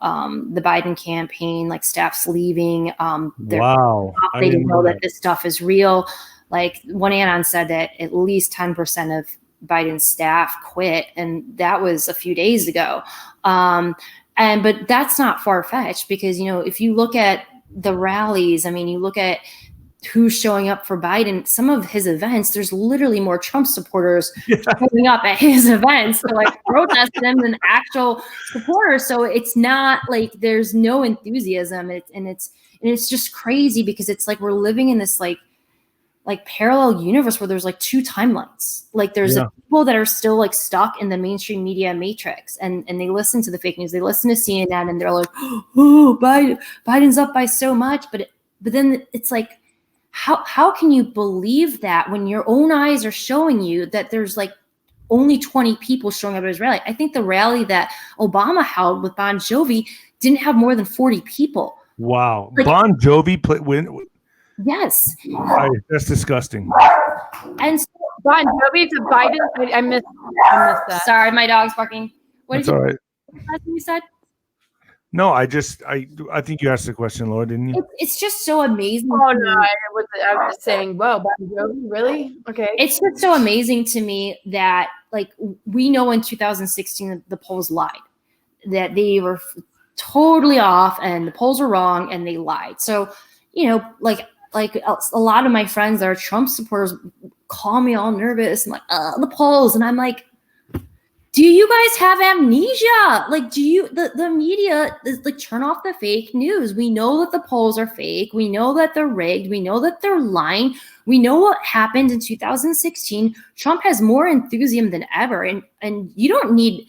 the Biden campaign, like staff's leaving. Wow. They didn't know that this stuff is real. Like one Anon said that at least 10% of Biden's staff quit, and that was a few days ago. But that's not far-fetched, because, you know, if you look at the rallies, I mean, you look at who's showing up for Biden, some of his events, there's literally more Trump supporters showing up at his events to like protest him than actual supporters. So it's not like there's no enthusiasm. It's just crazy, because it's like we're living in this like parallel universe where there's like two timelines. Like there's the people that are still like stuck in the mainstream media matrix, and they listen to the fake news. They listen to CNN and they're like, oh, Biden's up by so much. But then it's like, how can you believe that when your own eyes are showing you that there's like only 20 people showing up at his rally? I think the rally that Obama held with Bon Jovi didn't have more than 40 people. Wow. Like, Bon Jovi win. Yes. That's disgusting. And so, Bon Jovi to Biden. I missed that. Sorry, my dog's barking. What That's all right. You said? No, I think you asked the question, Laura, didn't you? It's just so amazing. Oh no, I was just saying, whoa, Bon Jovi, really? Okay. It's just so amazing to me that, like, we know in 2016 the polls lied, that they were totally off and the polls were wrong and they lied. So, you know, like a lot of my friends that are Trump supporters call me all nervous and like, the polls. And I'm like, do you guys have amnesia? Like, the media is like, turn off the fake news. We know that the polls are fake. We know that they're rigged. We know that they're lying. We know what happened in 2016. Trump has more enthusiasm than ever. And you don't need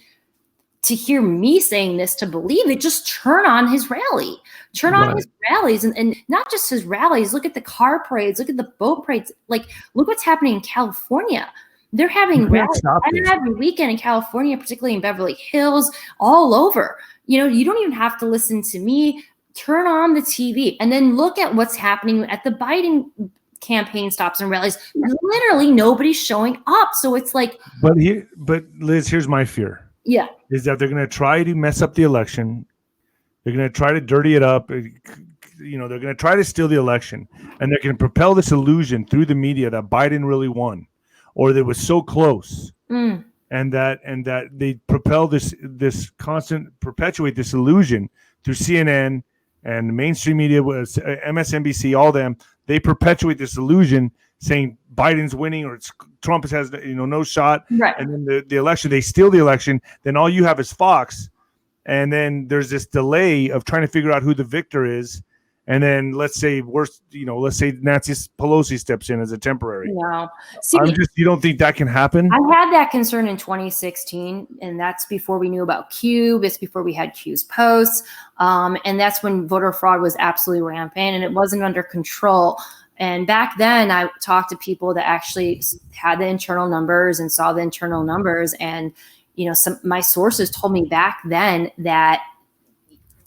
to hear me saying this to believe it. Just turn on his rally. Turn on his rallies, and not just his rallies. Look at the car parades. Look at the boat parades. Like, look what's happening in California. They're having rallies every weekend in California, particularly in Beverly Hills, all over. You know, you don't even have to listen to me. Turn on the TV and then look at what's happening at the Biden campaign stops and rallies. Literally nobody's showing up. So it's like, but Liz, here's my fear. Yeah. Is that they're going to try to mess up the election. They're going to try to dirty it up. You know, they're going to try to steal the election, and they're going to propel this illusion through the media that Biden really won, or that it was so close, and that they propel this constant perpetuate this illusion through CNN and the mainstream media, MSNBC, all them. They perpetuate this illusion, saying Biden's winning or Trump has no shot. Right. And then the election, they steal the election. Then all you have is Fox, and then there's this delay of trying to figure out who the victor is. And then let's say Nancy Pelosi steps in as a temporary. No. See, you don't think that can happen? I had that concern in 2016, and that's before we knew about Q. It's before we had Q's posts. And that's when voter fraud was absolutely rampant and it wasn't under control. And back then I talked to people that actually had the internal numbers and saw the internal numbers. And, you know, my sources told me back then that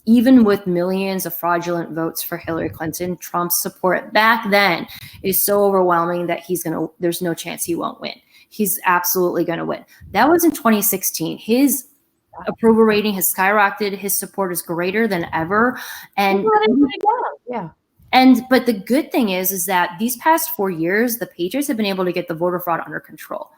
even with millions of fraudulent votes for Hillary Clinton, Trump's support back then is so overwhelming that there's no chance he won't win. He's absolutely going to win. That was in 2016. His approval rating has skyrocketed. His support is greater than ever. And but the good thing is that these past 4 years, the Patriots have been able to get the voter fraud under control.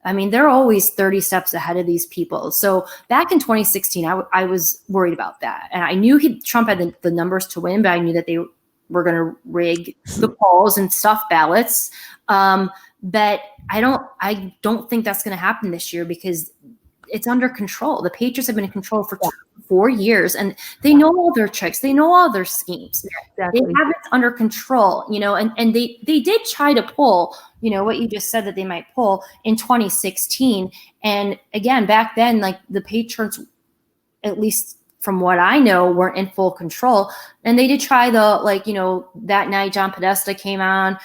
I mean, they're always 30 steps ahead of these people. So back in 2016, I was worried about that. And I knew Trump had the numbers to win, but I knew that they were going to rig the polls and stuff ballots. But I don't think that's going to happen this year because it's under control. The Patriots have been in control for 4 years, and they know all their tricks. They know all their schemes. Yeah, exactly. They have it under control, you know, and they did try to pull, you know, what you just said that they might pull in 2016. And again, back then, like the Patriots, at least from what I know, weren't in full control. And they did try that night John Podesta came on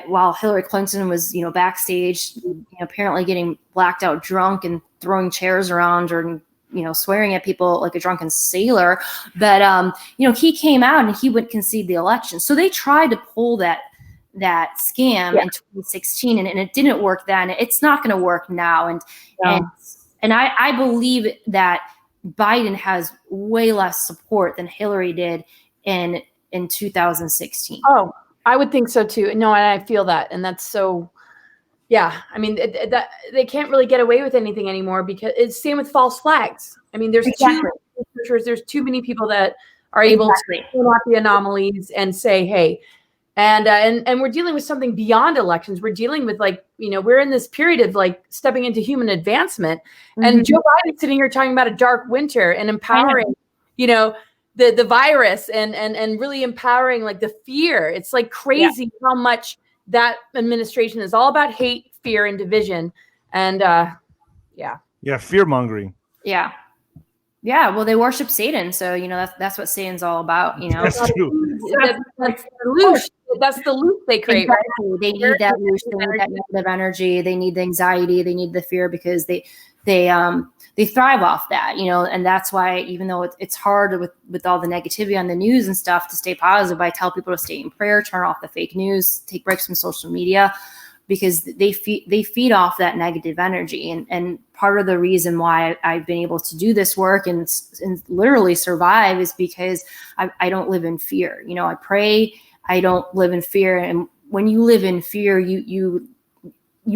while Hillary Clinton was, backstage, apparently getting blacked out drunk and throwing chairs around or, swearing at people like a drunken sailor. But, he came out and he wouldn't concede the election. So they tried to pull that scam in 2016 and it didn't work then. It's not going to work now. And I believe that Biden has way less support than Hillary did in 2016. Oh, I would think so too. No, and I feel that. And that's so, yeah. I mean, that they can't really get away with anything anymore because it's same with false flags. I mean, there's there's too many people that are able to pull out the anomalies and say, hey, and we're dealing with something beyond elections. We're dealing with we're in this period of stepping into human advancement. And Joe Biden sitting here talking about a dark winter and empowering, the virus and really empowering the fear. It's crazy how much that administration is all about hate, fear, and division. And fear mongering. Yeah. Yeah, well, they worship Satan, so that's what Satan's all about. That's true. That's the loop they create. Exactly. Right? They need that loop. They need that negative energy. They need the anxiety. They need the fear because they thrive off that. And that's why even though it's hard with all the negativity on the news and stuff to stay positive, I tell people to stay in prayer, turn off the fake news, take breaks from social media, because they feed off that negative energy. And part of the reason why I've been able to do this work and literally survive is because I don't live in fear. I pray. I don't live in fear. And when you live in fear, you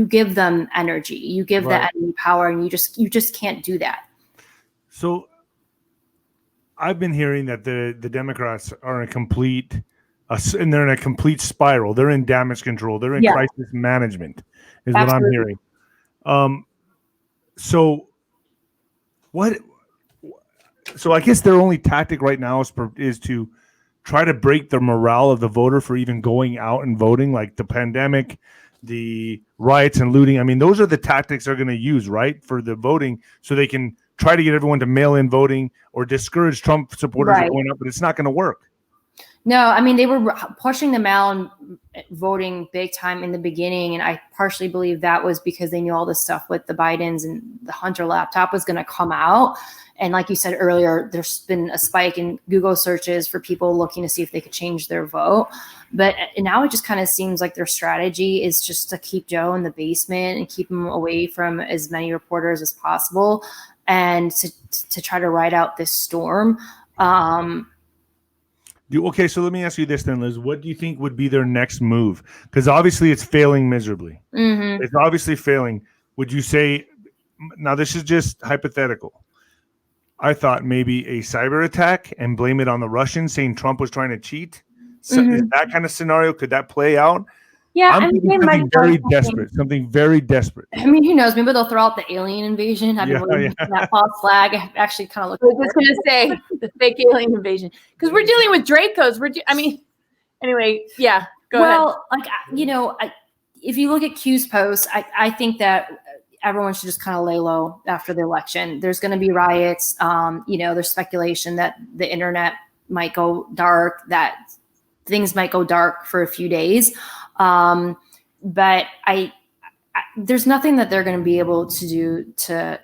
give them energy. You give that enemy power, and you just can't do that. So I've been hearing that the Democrats are in and they're in a complete spiral. They're in damage control. They're in crisis management, is what I'm hearing. So I guess their only tactic right now is to try to break the morale of the voter for even going out and voting, like the pandemic, the riots and looting. I mean, those are the tactics they're going to use, right, for the voting, so they can try to get everyone to mail-in voting or discourage Trump supporters from going up, but it's not going to work. No, I mean, they were pushing the mail-in voting big time in the beginning, and I partially believe that was because they knew all this stuff with the Bidens and the Hunter laptop was going to come out. And like you said earlier, there's been a spike in Google searches for people looking to see if they could change their vote. But now it just kind of seems like their strategy is just to keep Joe in the basement and keep him away from as many reporters as possible, and to try to ride out this storm. Okay, so let me ask you this then, Liz. What do you think would be their next move? Because obviously it's failing miserably. Mm-hmm. It's obviously failing. Would you say, now this is just hypothetical, I thought maybe a cyber attack and blame it on the Russians, saying Trump was trying to cheat? So is that kind of scenario, could that play out? Yeah, I'm thinking something very desperate. I mean, who knows? Maybe they'll throw out the alien invasion. I've been waiting for that false flag. I actually kind of looked. I was just going to say the fake alien invasion, because we're dealing with Dracos. Anyway, yeah. Go ahead. If you look at Q's post, I think that everyone should just kind of lay low after the election. There's going to be riots. There's speculation that the internet might go dark, that things might go dark for a few days. But there's nothing that they're going to be able to do to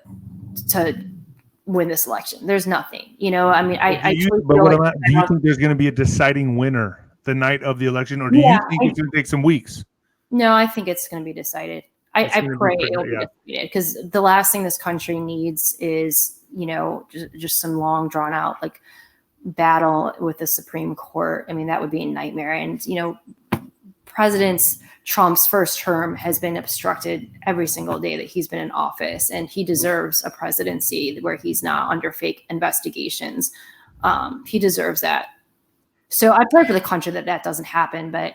win this election. There's nothing, do you think there's going to be a deciding winner the night of the election, or do you think it's going to take some weeks? No, I think it's going to be decided. I pray it'll be decided, because the last thing this country needs is, just some long drawn out battle with the Supreme Court. I mean, that would be a nightmare. And, President Trump's first term has been obstructed every single day that he's been in office, and he deserves a presidency where he's not under fake investigations. He deserves that. So I pray for the country that doesn't happen. But,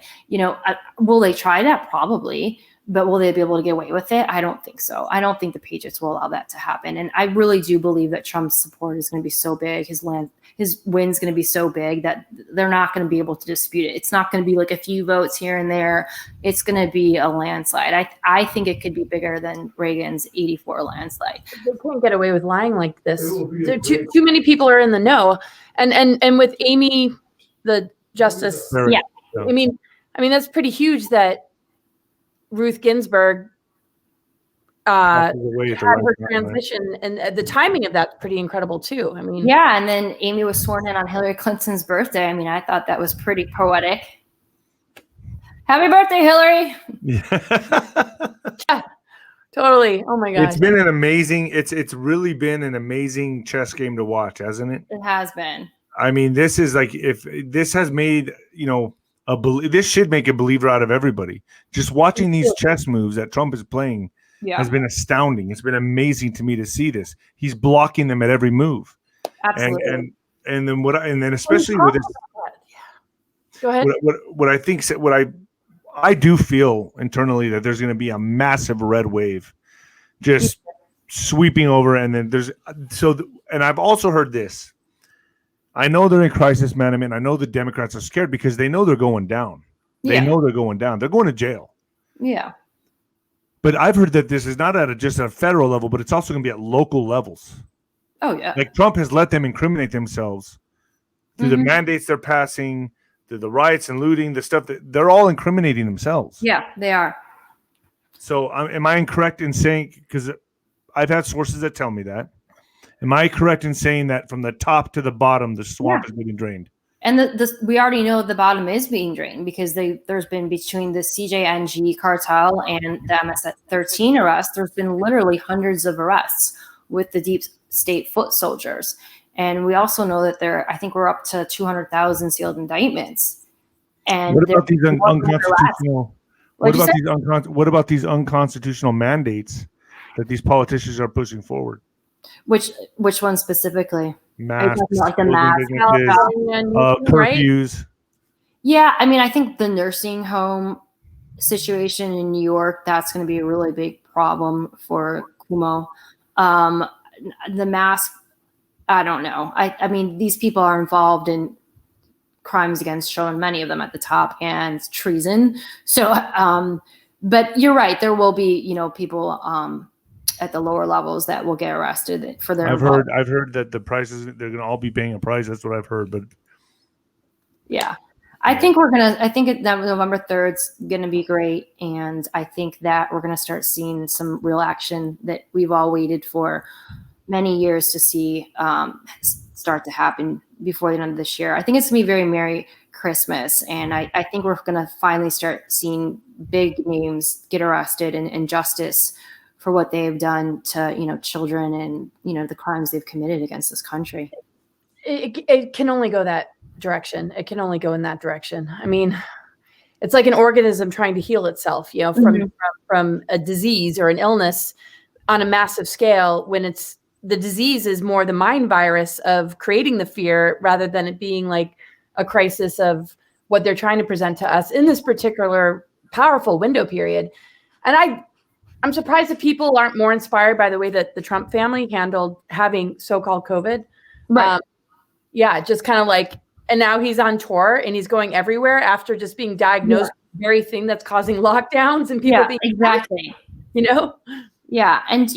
will they try that? Probably. But will they be able to get away with it? I don't think so. I don't think the Patriots will allow that to happen. And I really do believe that Trump's support is going to be so big, his win's going to be so big that they're not going to be able to dispute it. It's not going to be like a few votes here and there. It's going to be a landslide. I think it could be bigger than Reagan's 84 landslide. They can't get away with lying like this. Too many people are in the know. And with Amy, the justice, Yeah. I mean that's pretty huge that Ruth Ginsburg had her transition, and the timing of that's pretty incredible too. I mean, yeah, and then Amy was sworn in on Hillary Clinton's birthday. I mean, I thought that was pretty poetic. Happy birthday, Hillary! Yeah, totally. Oh my god, it's been an amazing. It's really been an amazing chess game to watch, hasn't it? It has been. I mean, this is like, if this has made, this should make a believer out of everybody. Just watching these chess moves that Trump is playing has been astounding. It's been amazing to me to see this. He's blocking them at every move. Absolutely. And then especially with this. Go ahead. I do feel internally that there's going to be a massive red wave just sweeping over. And then and I've also heard this. I know they're in crisis management. I know the Democrats are scared because they know they're going down. They know they're going down. They're going to jail. Yeah. But I've heard that this is not just at a federal level, but it's also going to be at local levels. Oh, yeah. Like Trump has let them incriminate themselves through the mandates they're passing, through the riots and looting, the stuff that they're all incriminating themselves. Yeah, they are. So am I incorrect in saying, because I've had sources that tell me that, am I correct in saying that from the top to the bottom, the swamp is being drained? And we already know the bottom is being drained because there's been between the CJNG cartel and the MS-13 arrests, there's been literally hundreds of arrests with the deep state foot soldiers. And we also know that I think we're up to 200,000 sealed indictments. And what about these unconstitutional? What about these unconstitutional mandates that these politicians are pushing forward? Which one specifically? Masks, like the mask, curfews. Yeah, I mean, I think the nursing home situation in New York, that's going to be a really big problem for Cuomo. The mask, I don't know. I mean, these people are involved in crimes against children, many of them at the top, and treason. So, but you're right. There will be, people at the lower levels that will get arrested for their. I've heard that the prices, they're going to all be paying a price. That's what I've heard. But yeah, I think that November 3rd is going to be great. And I think that we're going to start seeing some real action that we've all waited for many years to see start to happen before the end of this year. I think it's going to be very Merry Christmas. And I think we're going to finally start seeing big names get arrested and justice for what they have done to, children and, the crimes they've committed against this country. It can only go that direction. It can only go in that direction. I mean, it's like an organism trying to heal itself, from a disease or an illness on a massive scale, when the disease is more the mind virus of creating the fear rather than it being like a crisis of what they're trying to present to us in this particular powerful window period. And I'm surprised that people aren't more inspired by the way that the Trump family handled having so-called COVID. Right. Just kind of like, and now he's on tour and he's going everywhere after just being diagnosed with the very thing that's causing lockdowns and people being exactly. Yeah. And,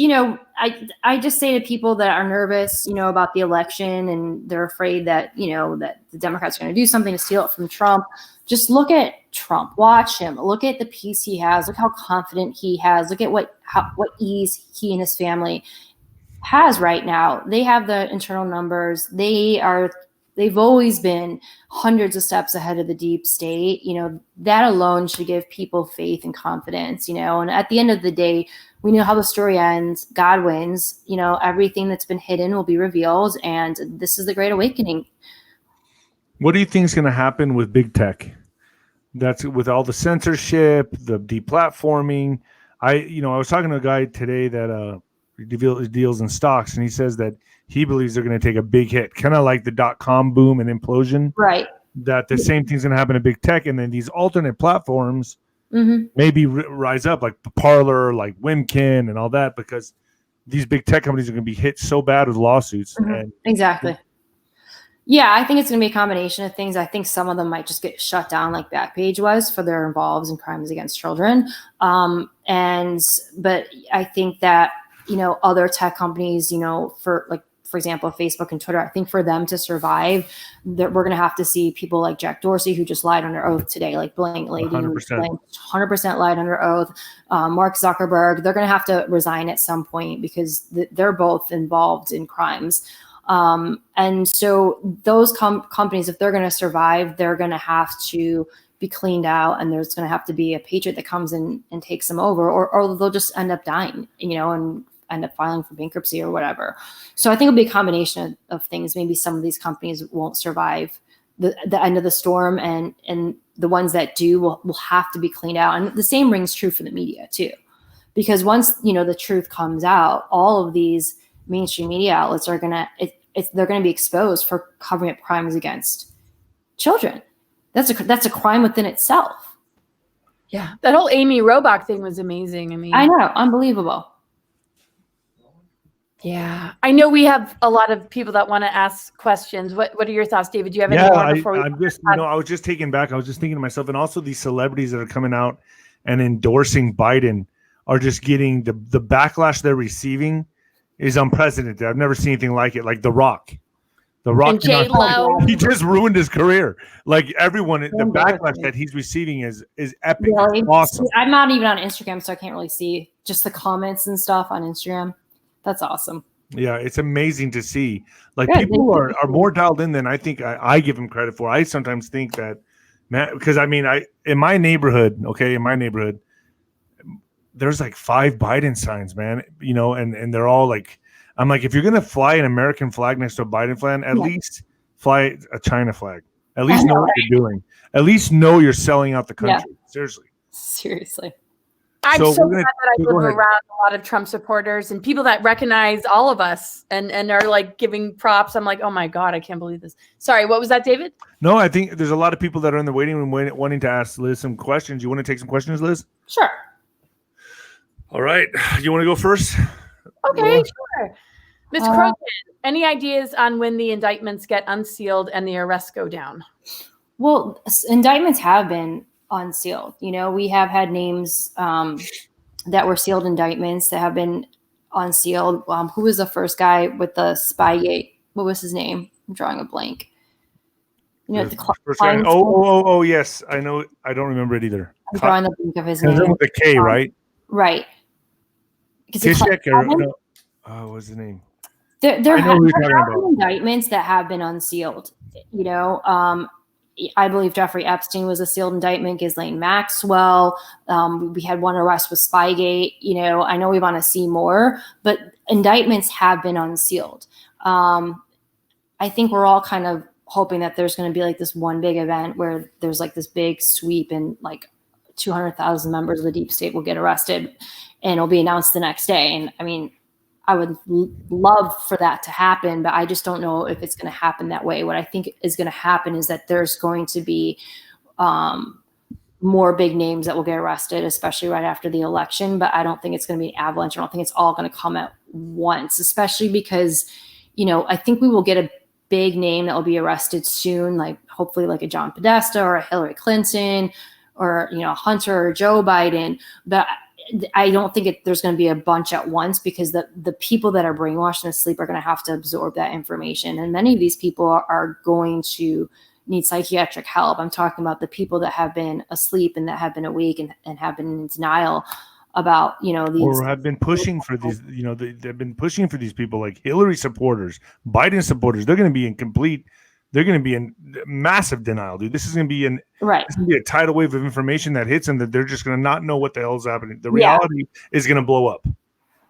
I just say to people that are nervous, about the election and they're afraid that, that the Democrats are going to do something to steal it from Trump. Just look at Trump, watch him, look at the peace he has, look how confident he has, look at what ease he and his family has right now. They have the internal numbers. They've always been hundreds of steps ahead of the deep state. That alone should give people faith and confidence, and at the end of the day, we know how the story ends. God wins, everything that's been hidden will be revealed. And this is the Great Awakening. What do you think is going to happen with big tech? That's with all the censorship, the deplatforming. I was talking to a guy today that deals in stocks, and he says that he believes they're going to take a big hit, kind of like the .com boom and implosion. Right. That the same thing's going to happen to big tech, and then these alternate platforms maybe rise up like Parler, like Wimkin and all that, because these big tech companies are going to be hit so bad with lawsuits. And Exactly. Yeah, I think it's going to be a combination of things. I think some of them might just get shut down like Backpage was for their involved in crimes against children. But I think that, other tech companies, for example, Facebook and Twitter, I think for them to survive, we're going to have to see people like Jack Dorsey, who just lied under oath today, like blatantly 100% lied under oath. Mark Zuckerberg, they're going to have to resign at some point because they're both involved in crimes. And so those companies, if they're going to survive, they're going to have to be cleaned out, and there's going to have to be a patriot that comes in and takes them over, or they'll just end up dying, and end up filing for bankruptcy or whatever. So I think it'll be a combination of things. Maybe some of these companies won't survive the end of the storm, and the ones that do will have to be cleaned out. And the same rings true for the media too, because once, the truth comes out, all of these mainstream media outlets are they're gonna be exposed for covering up crimes against children. That's a crime within itself. Yeah, that whole Amy Robach thing was amazing. I know, unbelievable. Yeah, I know we have a lot of people that want to ask questions. What are your thoughts, David? Do you have any more before I was just taken back. I was just thinking to myself, and also these celebrities that are coming out and endorsing Biden are just getting the backlash they're receiving is unprecedented. I've never seen anything like it. Like The Rock. And J-Lo. He just ruined his career. Like everyone, the backlash that he's receiving is epic. Really? It's awesome. I'm not even on Instagram, so I can't really see just the comments and stuff on Instagram. That's awesome. Yeah, it's amazing to see. Like people are more dialed in than I think I give them credit for. I sometimes think that, man, because in my neighborhood, there's like 5 Biden signs, man. And they're all like, I'm like, if you're gonna fly an American flag next to a Biden flag, at least fly a China flag. At least know what you're doing. At least know you're selling out the country. Yeah. Seriously. I'm so glad that I live around a lot of Trump supporters and people that recognize all of us and are like giving props. I'm like, oh my God, I can't believe this. Sorry, what was that, David? No, I think there's a lot of people that are in the waiting room wanting to ask Liz some questions. You want to take some questions, Liz? Sure. All right. You want to go first? Okay, sure. Ms. Crokin, any ideas on when the indictments get unsealed and the arrests go down? Well, indictments have been unsealed. We have had names that were sealed indictments that have been unsealed. Who was the first guy with the Spygate? What was his name? I'm drawing a blank. Yes, I know. I don't remember it either. I'm drawing a blank of his name. With the K, right? Right. What's the name? There have been indictments that have been unsealed. I believe Jeffrey Epstein was a sealed indictment. Ghislaine Maxwell. We had one arrest with Spygate. I know we want to see more, but indictments have been unsealed. I think we're all kind of hoping that there's going to be like this one big event where there's like this big sweep and like 200,000 members of the deep state will get arrested and it'll be announced the next day. And I would love for that to happen, but I just don't know if it's going to happen that way. What I think is going to happen is that there's going to be more big names that will get arrested, especially right after the election. But I don't think it's going to be an avalanche. I don't think it's all going to come at once, especially because, I think we will get a big name that will be arrested soon, like hopefully like a John Podesta or a Hillary Clinton or, Hunter or Joe Biden. But I don't think there's going to be a bunch at once because the people that are brainwashed and asleep are going to have to absorb that information. And many of these people are going to need psychiatric help. I'm talking about the people that have been asleep and that have been awake and have been in denial about, these. Or have been pushing for these, they've been pushing for these people like Hillary supporters, Biden supporters. They're going to be in massive denial, dude. This is going to be It's going to be a tidal wave of information that hits them that they're just going to not know what the hell is happening. The reality is going to blow up.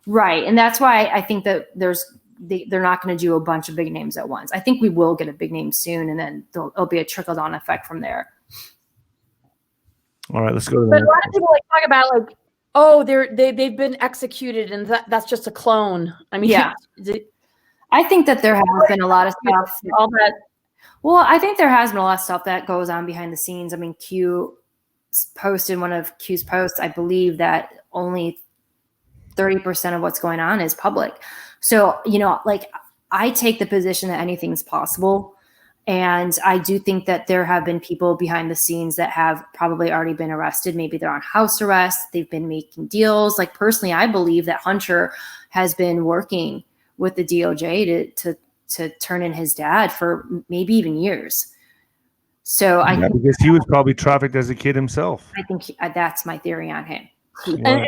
Right. And that's why I think that they're not going to do a bunch of big names at once. I think we will get a big name soon, and then there'll be a trickle down effect from there. All right, let's go to the But a lot of people talk about they've been executed and that's just a clone. I think that there has been a lot of stuff. Well, I think there has been a lot of stuff that goes on behind the scenes. Q posted one of Q's posts, I believe that only 30% of what's going on is public. So, like, I take the position that anything's possible. And I do think that there have been people behind the scenes that have probably already been arrested. Maybe they're on house arrest. They've been making deals. Like, personally, I believe that Hunter has been working with the DOJ to turn in his dad for maybe even years. So I think because he was probably trafficked as a kid himself. I think that's my theory on him. And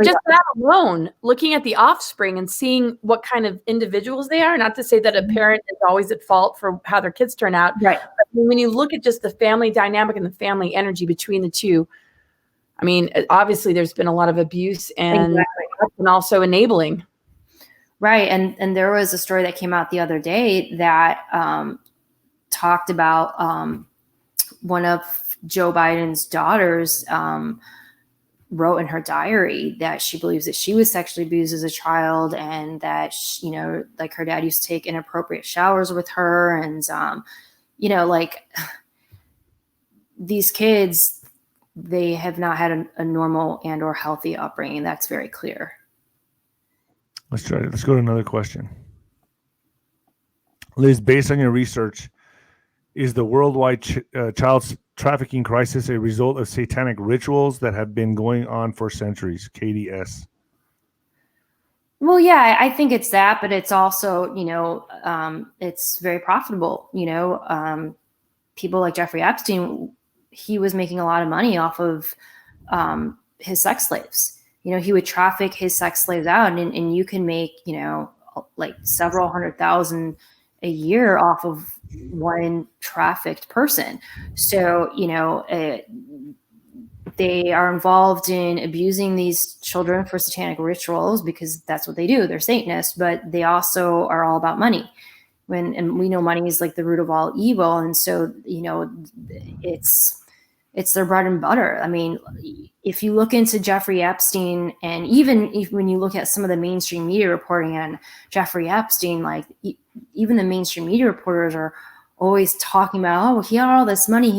just that alone, looking at the offspring and seeing what kind of individuals they are, not to say that a parent is always at fault for how their kids turn out. Right. But when you look at just the family dynamic and the family energy between the two, I mean, obviously there's been a lot of abuse and also enabling. Right. And there was a story that came out the other day that talked about one of Joe Biden's daughters wrote in her diary that she believes that she was sexually abused as a child, and that like her dad used to take inappropriate showers with her, and like these kids, they have not had a normal and or healthy upbringing. That's very clear. Let's try it. Let's go to another question. Liz, based on your research, is the worldwide child trafficking crisis a result of satanic rituals that have been going on for centuries? KDS. Well, yeah, I think it's that, but it's also, it's very profitable. People like Jeffrey Epstein, he was making a lot of money off of his sex slaves. He would traffic his sex slaves out, and you can make, like several $100,000 a year off of one trafficked person. So, they are involved in abusing these children for satanic rituals because that's what they do. They're Satanists, but they also are all about money. And we know money is like the root of all evil. And so, it's their bread and butter. I mean, if you look into Jeffrey Epstein, and even when you look at some of the mainstream media reporting on Jeffrey Epstein, like even the mainstream media reporters are always talking about, oh, he had all this money,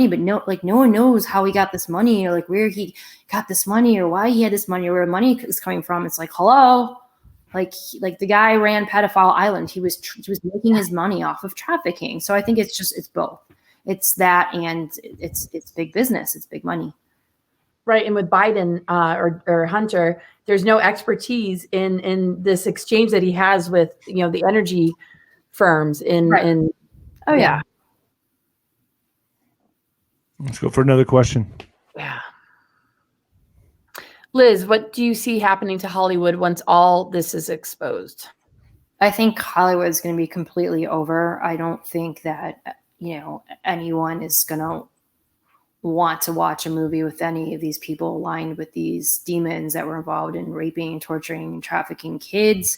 but no one knows how he got this money, or like where he got this money, or why he had this money, or where money is coming from. It's like, hello, like the guy ran Pedophile Island. He was making his money off of trafficking. So I think it's both. It's that, and it's big business. It's big money. Right. And with Biden or Hunter, there's no expertise in this exchange that he has with, the energy firms in. Oh, yeah. Let's go for another question. Yeah. Liz, what do you see happening to Hollywood once all this is exposed? I think Hollywood is going to be completely over. I don't think that, anyone is going to want to watch a movie with any of these people aligned with these demons that were involved in raping, torturing, and trafficking kids.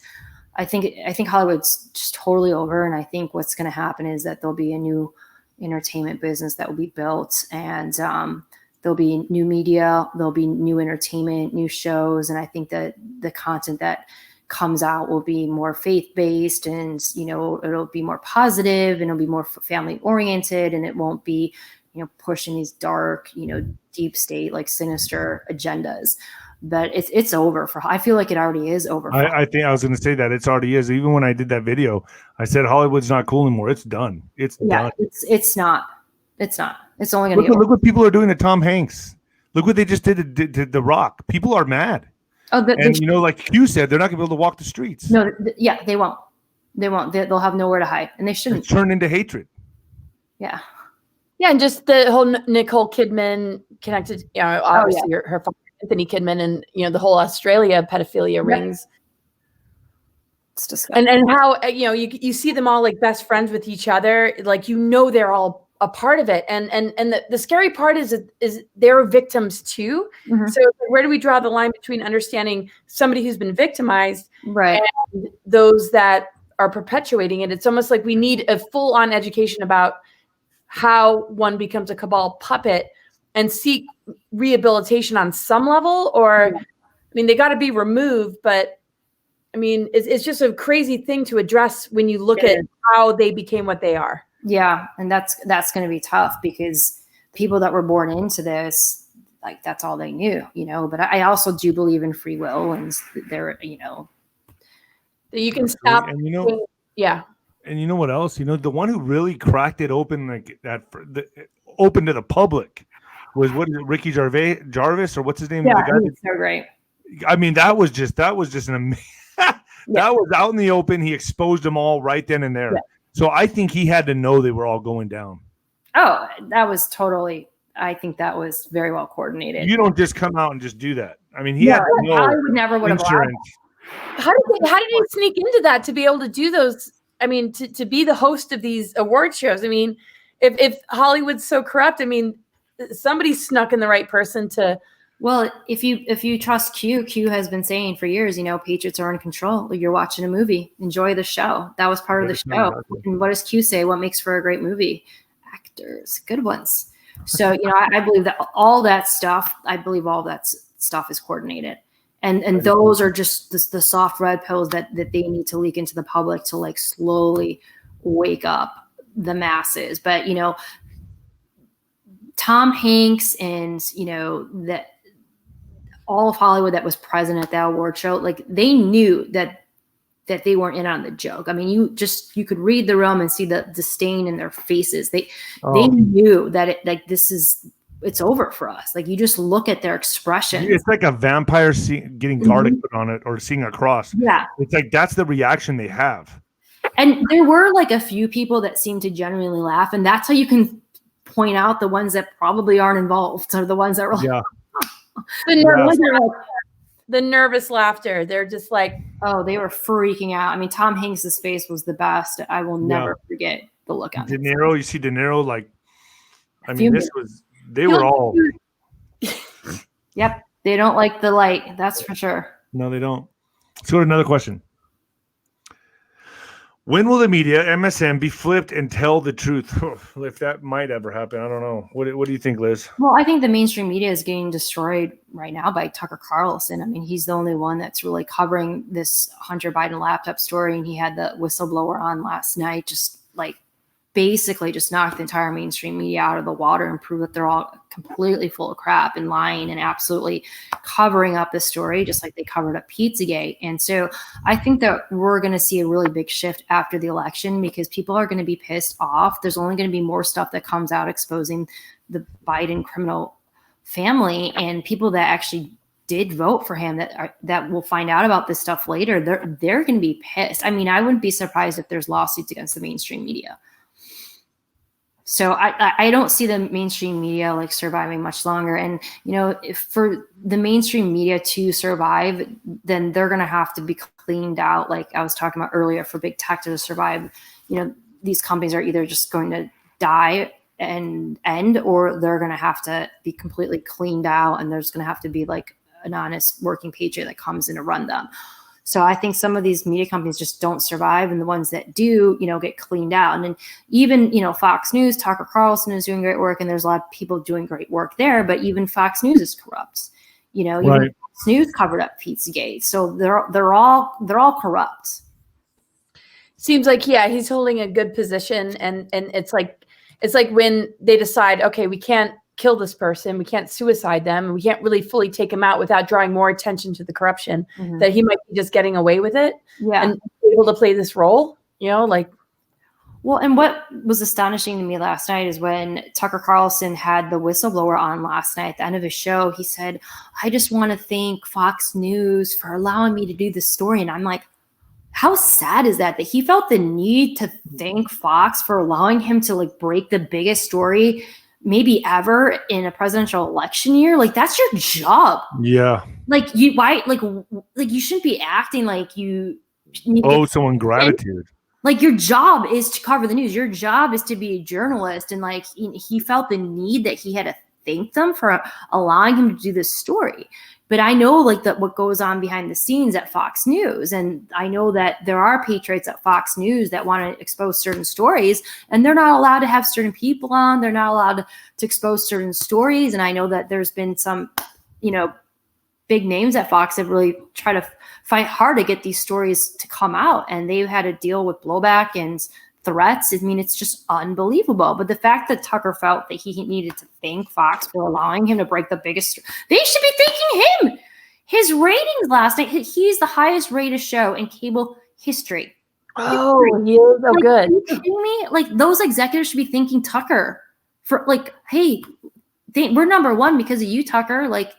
I think Hollywood's just totally over. And I think what's going to happen is that there'll be a new entertainment business that will be built, and there'll be new media, there'll be new entertainment, new shows. And I think that the content that comes out will be more faith-based, and, it'll be more positive, and it'll be more family oriented, and it won't be, pushing these dark, deep state, like sinister agendas. But it's over I feel like it already is over. I think I was going to say that it already is. Even when I did that video, I said Hollywood's not cool anymore. It's done. It's done. It's not. It's not. It's only going to look what people are doing to Tom Hanks. Look what they just did to The Rock. People are mad. Oh, like Q said, they're not going to be able to walk the streets. No, they won't. They won't. They'll have nowhere to hide, and they shouldn't. It's turned into hatred. Yeah. Yeah, and just the whole Nicole Kidman connected, obviously her father, Anthony Kidman, and the whole Australia pedophilia rings. It's disgusting. And how you see them all like best friends with each other, like they're all a part of it. And the scary part is they're victims too. Mm-hmm. So where do we draw the line between understanding somebody who's been victimized, right, and those that are perpetuating it? It's almost like we need a full-on education about how one becomes a cabal puppet and seek rehabilitation on some level, or, I mean, they got to be removed, but I mean, it's just a crazy thing to address when you look at how they became what they are. Yeah. And that's going to be tough, because people that were born into this, like that's all they knew, but I also do believe in free will, and there, You can stop. And yeah. And you know what else? The one who really cracked it open like that, open to the public, was Ricky Jarvis, or what's his name? Yeah, The guy he's so great. I mean, that was just an amazing. That was out in the open. He exposed them all right then and there. Yeah. So I think he had to know they were all going down. Oh, that was totally. I think that was very well coordinated. You don't just come out and just do that. I mean, he had to know. I would never would have allowed How did he sneak into that to be able to do those? I mean, to be the host of these award shows. I mean, if Hollywood's so corrupt, I mean, somebody snuck in the right person to. Well, if you trust Q has been saying for years, Patriots are in control. You're watching a movie. Enjoy the show. That was part of the show. Exactly. And what does Q say? What makes for a great movie? Actors, good ones. So, I believe that all that stuff is coordinated. And those are just the soft red pills that they need to leak into the public to like slowly wake up the masses. But, Tom Hanks and, that all of Hollywood that was present at that award show, like they knew that they weren't in on the joke. I mean, you could read the room and see the disdain in their faces. They knew that it's over for us. Like you just look at their expression. It's like a vampire getting garlic put on it or seeing a cross. Yeah. It's like, that's the reaction they have. And there were like a few people that seemed to genuinely laugh. And that's how you can point out the ones that probably aren't involved, or the ones that were like, the nervous laughter. They're just like, oh, they were freaking out. I mean, Tom Hanks's face was the best. I will never forget the look on De Niro. You see De Niro, like, I mean, they were all. Yep. They don't like the light. That's for sure. No, they don't. Let's go to another question. When will the media, MSM, be flipped and tell the truth? If that might ever happen, I don't know. What do you think, Liz? Well, I think the mainstream media is getting destroyed right now by Tucker Carlson. I mean, he's the only one that's really covering this Hunter Biden laptop story, and he had the whistleblower on last night, just like basically just knocked the entire mainstream media out of the water and prove that they're all completely full of crap and lying and absolutely covering up the story, just like they covered up Pizzagate. And so I think that we're going to see a really big shift after the election, because people are going to be pissed off. There's only going to be more stuff that comes out exposing the Biden criminal family, and people that actually did vote for him that will find out about this stuff later. They're going to be pissed. I mean, I wouldn't be surprised if there's lawsuits against the mainstream media. So I don't see the mainstream media like surviving much longer. And, if for the mainstream media to survive, then they're going to have to be cleaned out. Like I was talking about earlier, for big tech to survive, these companies are either just going to die and end, or they're going to have to be completely cleaned out. And there's going to have to be like an honest working patriot that comes in to run them. So I think some of these media companies just don't survive, and the ones that do, get cleaned out. And then even, Fox News, Tucker Carlson is doing great work, and there's a lot of people doing great work there, but even Fox News is corrupt. Even Fox News covered up Pizzagate. So they're all corrupt. Seems like, he's holding a good position, and it's like when they decide, okay, we can't kill this person, we can't suicide them, and we can't really fully take him out without drawing more attention to the corruption, that he might be just getting away with it and able to play this role, Well, and what was astonishing to me last night is when Tucker Carlson had the whistleblower on last night at the end of his show, he said, I just want to thank Fox News for allowing me to do this story. And I'm like, how sad is that he felt the need to thank Fox for allowing him to like break the biggest story maybe ever in a presidential election year? Like, that's your job. Yeah. Like you shouldn't be acting like you owe someone gratitude. Like, your job is to cover the news. Your job is to be a journalist. And like, he felt the need that he had to thank them for allowing him to do this story. But I know like that what goes on behind the scenes at Fox News. And I know that there are patriots at Fox News that want to expose certain stories, and they're not allowed to have certain people on. They're not allowed to expose certain stories. And I know that there's been some, big names at Fox that really try to fight hard to get these stories to come out. And they've had to deal with blowback, and threats. I mean, it's just unbelievable. But the fact that Tucker felt that he needed to thank Fox for allowing him to break the biggest, they should be thanking him. His ratings last night, he's the highest rated show in cable history. Oh, he is so good. Are you kidding me? Like, those executives should be thanking Tucker for, like, hey, we're number one because of you, Tucker. Like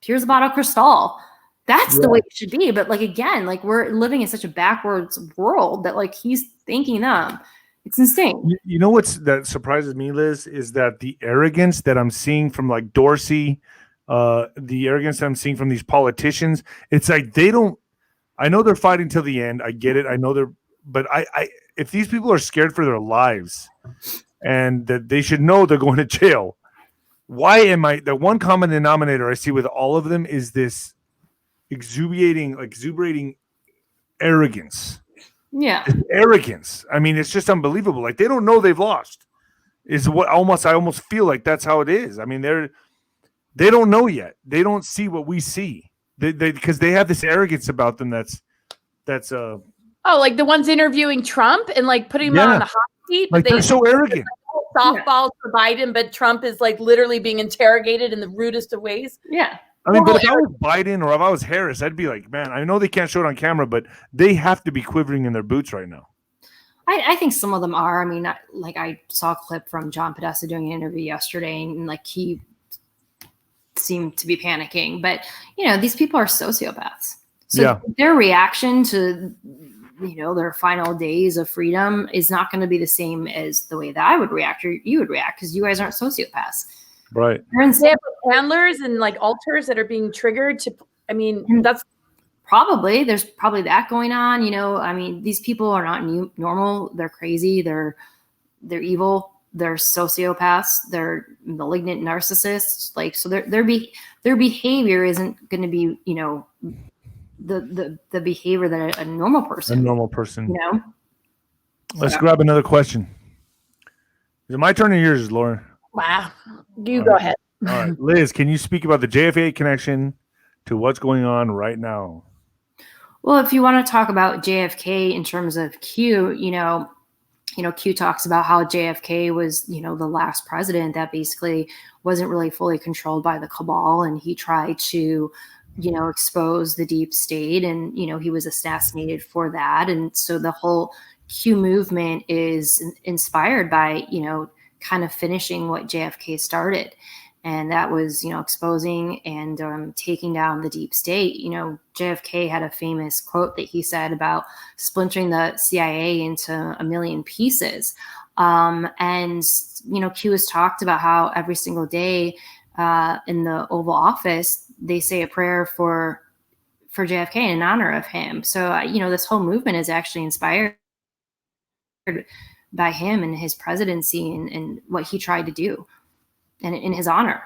here's a bottle of Cristal. That's the way it should be. But like, again, like, we're living in such a backwards world that like he's thanking them. It's insane. You know that surprises me, Liz, is that the arrogance that I'm seeing from like Dorsey, the arrogance that I'm seeing from these politicians. It's like I know they're fighting till the end. I get it. I know but if these people are scared for their lives and that they should know they're going to jail, why am I? The one common denominator I see with all of them is this exuberating arrogance. Yeah. It's arrogance. I mean, it's just unbelievable. Like, they don't know they've lost. I almost feel like that's how it is. I mean, they don't know yet. They don't see what we see. Because they have this arrogance about them that's like the ones interviewing Trump and like putting him on the hot seat. Like, they're so arrogant. Softballs for Biden, but Trump is like literally being interrogated in the rudest of ways. Yeah. I mean, but if I was Biden or if I was Harris, I'd be like, man, I know they can't show it on camera, but they have to be quivering in their boots right now. I think some of them are. I mean, I saw a clip from John Podesta doing an interview yesterday, and like he seemed to be panicking. But these people are sociopaths. So their reaction to their final days of freedom is not going to be the same as the way that I would react or you would react, because you guys aren't sociopaths. Right. They have handlers and like alters that are being triggered to, I mean, that's there's probably that going on. I mean, these people are not normal. They're crazy. They're evil. They're sociopaths. They're malignant narcissists. Like, so their behavior isn't going to be, the behavior that a normal person. Let's grab another question. Is it my turn or yours, Lauren? Wow. You go ahead. All right. Liz, can you speak about the JFK connection to what's going on right now? Well, if you want to talk about JFK in terms of Q, Q talks about how JFK was, the last president that basically wasn't really fully controlled by the cabal, and he tried to expose the deep state, and he was assassinated for that. And so the whole Q movement is inspired by kind of finishing what JFK started, and that was exposing and taking down the deep state. JFK had a famous quote that he said about splintering the CIA into a million pieces, and Q has talked about how every single day in the Oval Office they say a prayer for JFK in honor of him. So this whole movement is actually inspired by him and his presidency and what he tried to do and in his honor.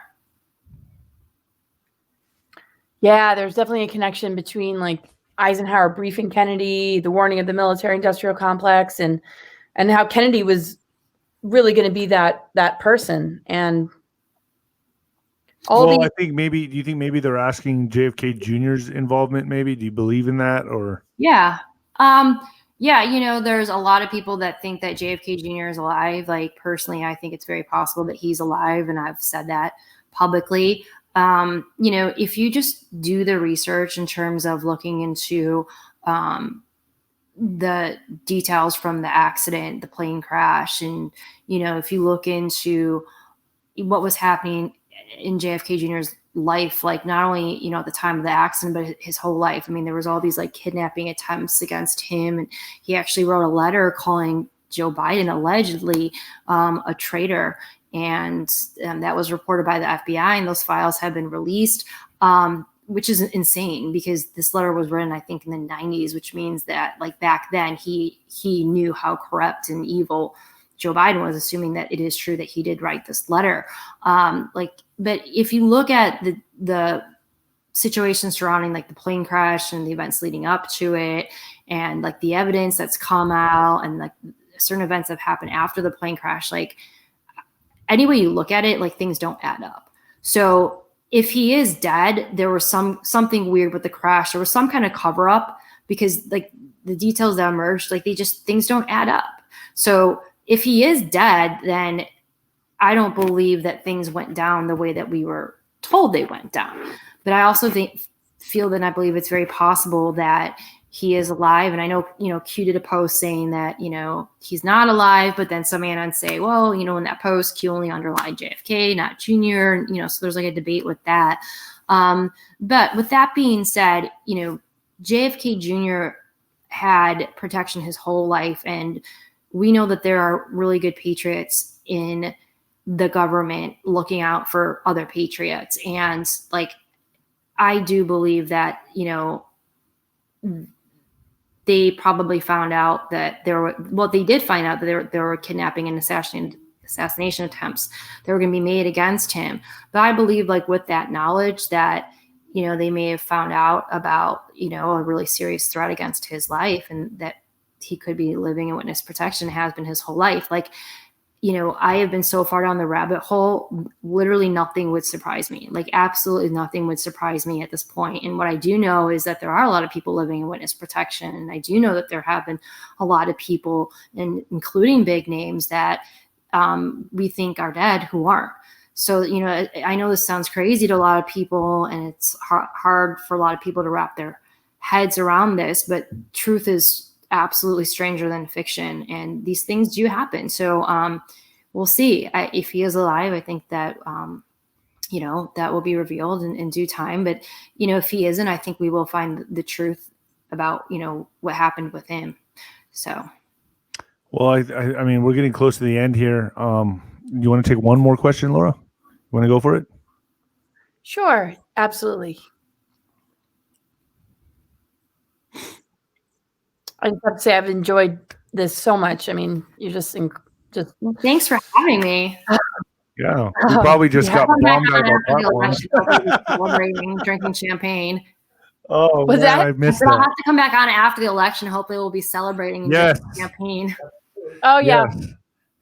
Yeah, there's definitely a connection between like Eisenhower briefing Kennedy, the warning of the military industrial complex, and how Kennedy was really going to be that person. And I think do you think maybe they're asking JFK Jr.'s involvement? Maybe, do you believe in that? Or yeah. There's a lot of people that think that JFK Jr. is alive. Like, personally, I think it's very possible that he's alive, and I've said that publicly. If you just do the research in terms of looking into the details from the accident, the plane crash, and if you look into what was happening in JFK Jr.'s life, like not only at the time of the accident, but his whole life. I mean, there was all these like kidnapping attempts against him, and he actually wrote a letter calling Joe Biden allegedly a traitor, and that was reported by the FBI, and those files have been released, which is insane because this letter was written, I think, in the 90s, which means that like back then he knew how corrupt and evil Joe Biden was, assuming that it is true that he did write this letter. But if you look at the situation surrounding like the plane crash and the events leading up to it, and like the evidence that's come out, and like certain events that have happened after the plane crash, like any way you look at it, like things don't add up. So if he is dead, there was something weird with the crash. There was some kind of cover up, because like the details that emerged, like things don't add up. So if he is dead, then I don't believe that things went down the way that we were told they went down. But I also feel that I believe it's very possible that he is alive. And I know, Q did a post saying that, he's not alive, but then some anons say, well, in that post, Q only underlined JFK, not Junior. So there's like a debate with that. But with that being said, JFK Jr. had protection his whole life. And we know that there are really good patriots in the government looking out for other patriots. And I do believe that, they probably found out that they did find out that there were kidnapping and assassination attempts that were going to be made against him. But I believe with that knowledge that, they may have found out about, a really serious threat against his life and that he could be living in witness protection, has been his whole life. I have been so far down the rabbit hole, literally nothing would surprise me. Absolutely nothing would surprise me at this point. And what I do know is that there are a lot of people living in witness protection. And I do know that there have been a lot of people, including big names, that we think are dead who aren't. So, I know this sounds crazy to a lot of people, and it's hard for a lot of people to wrap their heads around this, but truth is absolutely stranger than fiction, and these things do happen. So we'll see. If he is alive, I think that that will be revealed in due time. But if he isn't, I think we will find the truth about what happened with him. So well, I mean, we're getting close to the end here. You want to take one more question, Laura? You want to go for it? Sure, absolutely. I just have to say I've enjoyed this so much. I mean, you're just thanks for having me. Yeah, we probably just got bombed out of our platform. Celebrating, drinking champagne. Oh, was that? I missed but that. I'll have to come back on after the election. Hopefully, we'll be celebrating and drinking champagne. Oh yeah.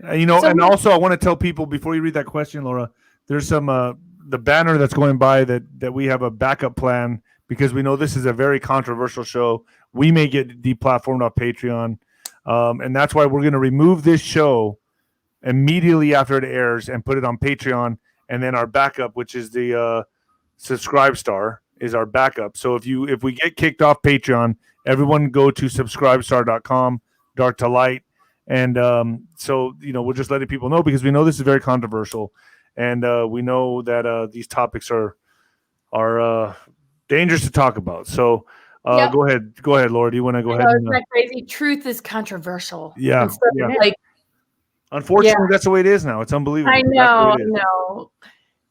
Yes. And also I want to tell people before you read that question, Laura, there's some the banner that's going by that we have a backup plan because we know this is a very controversial show. We may get deplatformed off Patreon, and that's why we're going to remove this show immediately after it airs and put it on Patreon. And then our backup, which is the Subscribe Star, is our backup. So if we get kicked off Patreon, everyone go to subscribestar.com, Dark to Light. And so, we're just letting people know because we know this is very controversial. And we know that these topics are dangerous to talk about. So Yep. Go ahead, Laura. Do you want to go ahead? Isn't that crazy? Truth is controversial. Yeah. Unfortunately, that's the way it is now. It's unbelievable. I know.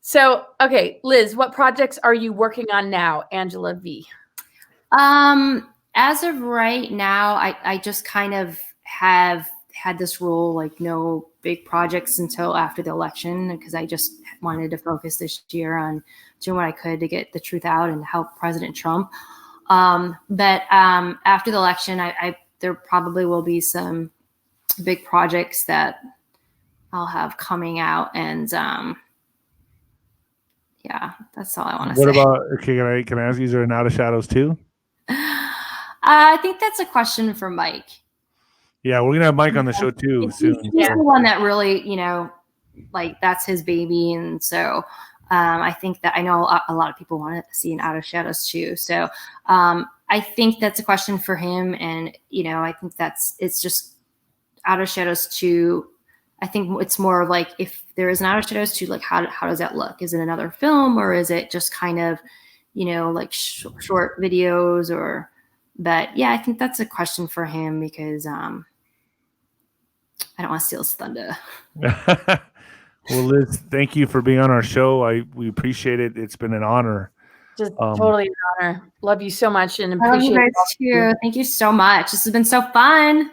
So, okay, Liz, what projects are you working on now? Angela V. As of right now, I just kind of have had this rule, no big projects until after the election, because I just wanted to focus this year on doing what I could to get the truth out and help President Trump. But after the election, there probably will be some big projects that I'll have coming out, and yeah, that's all I want to say. What about? Okay, can I ask you? Is there an Out of Shadows 2? I think that's a question for Mike. Yeah, we're gonna have Mike on the show too soon. He's the one that really, that's his baby, and so I think that I know a lot of people want to see an Out of Shadows 2. So I think that's a question for him, and I think it's just Out of Shadows 2. I think it's more of if there is an Out of Shadows 2, how does that look? Is it another film, or is it just kind of short videos? But yeah, I think that's a question for him because I don't want to steal his thunder. Well, Liz, thank you for being on our show. We appreciate it. It's been an honor. Just totally an honor. Love you so much and appreciate it too. Thank you so much. This has been so fun.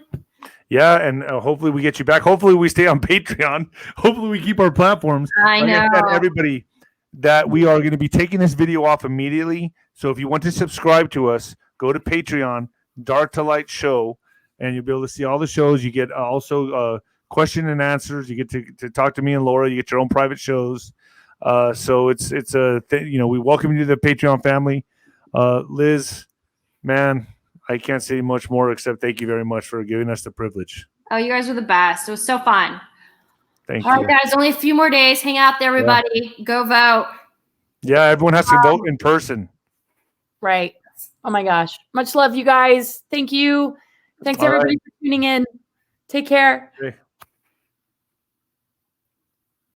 Yeah, and hopefully we get you back. Hopefully we stay on Patreon. Hopefully we keep our platforms. I know. I said, everybody, that we are going to be taking this video off immediately. So if you want to subscribe to us, go to Patreon, Dark to Light Show, and you'll be able to see all the shows. You get also question and answers. You get to talk to me and Laura. You get your own private shows. So it's a we welcome you to the Patreon family. Liz, man, I can't say much more except thank you very much for giving us the privilege. Oh, you guys are the best. It was so fun. Thank All you. right, guys, only a few more days. Hang out there, everybody. Go vote. Yeah, everyone has to vote in person. Right. Oh my gosh. Much love, you guys. Thank you. Thanks All everybody for tuning in. Take care. Okay.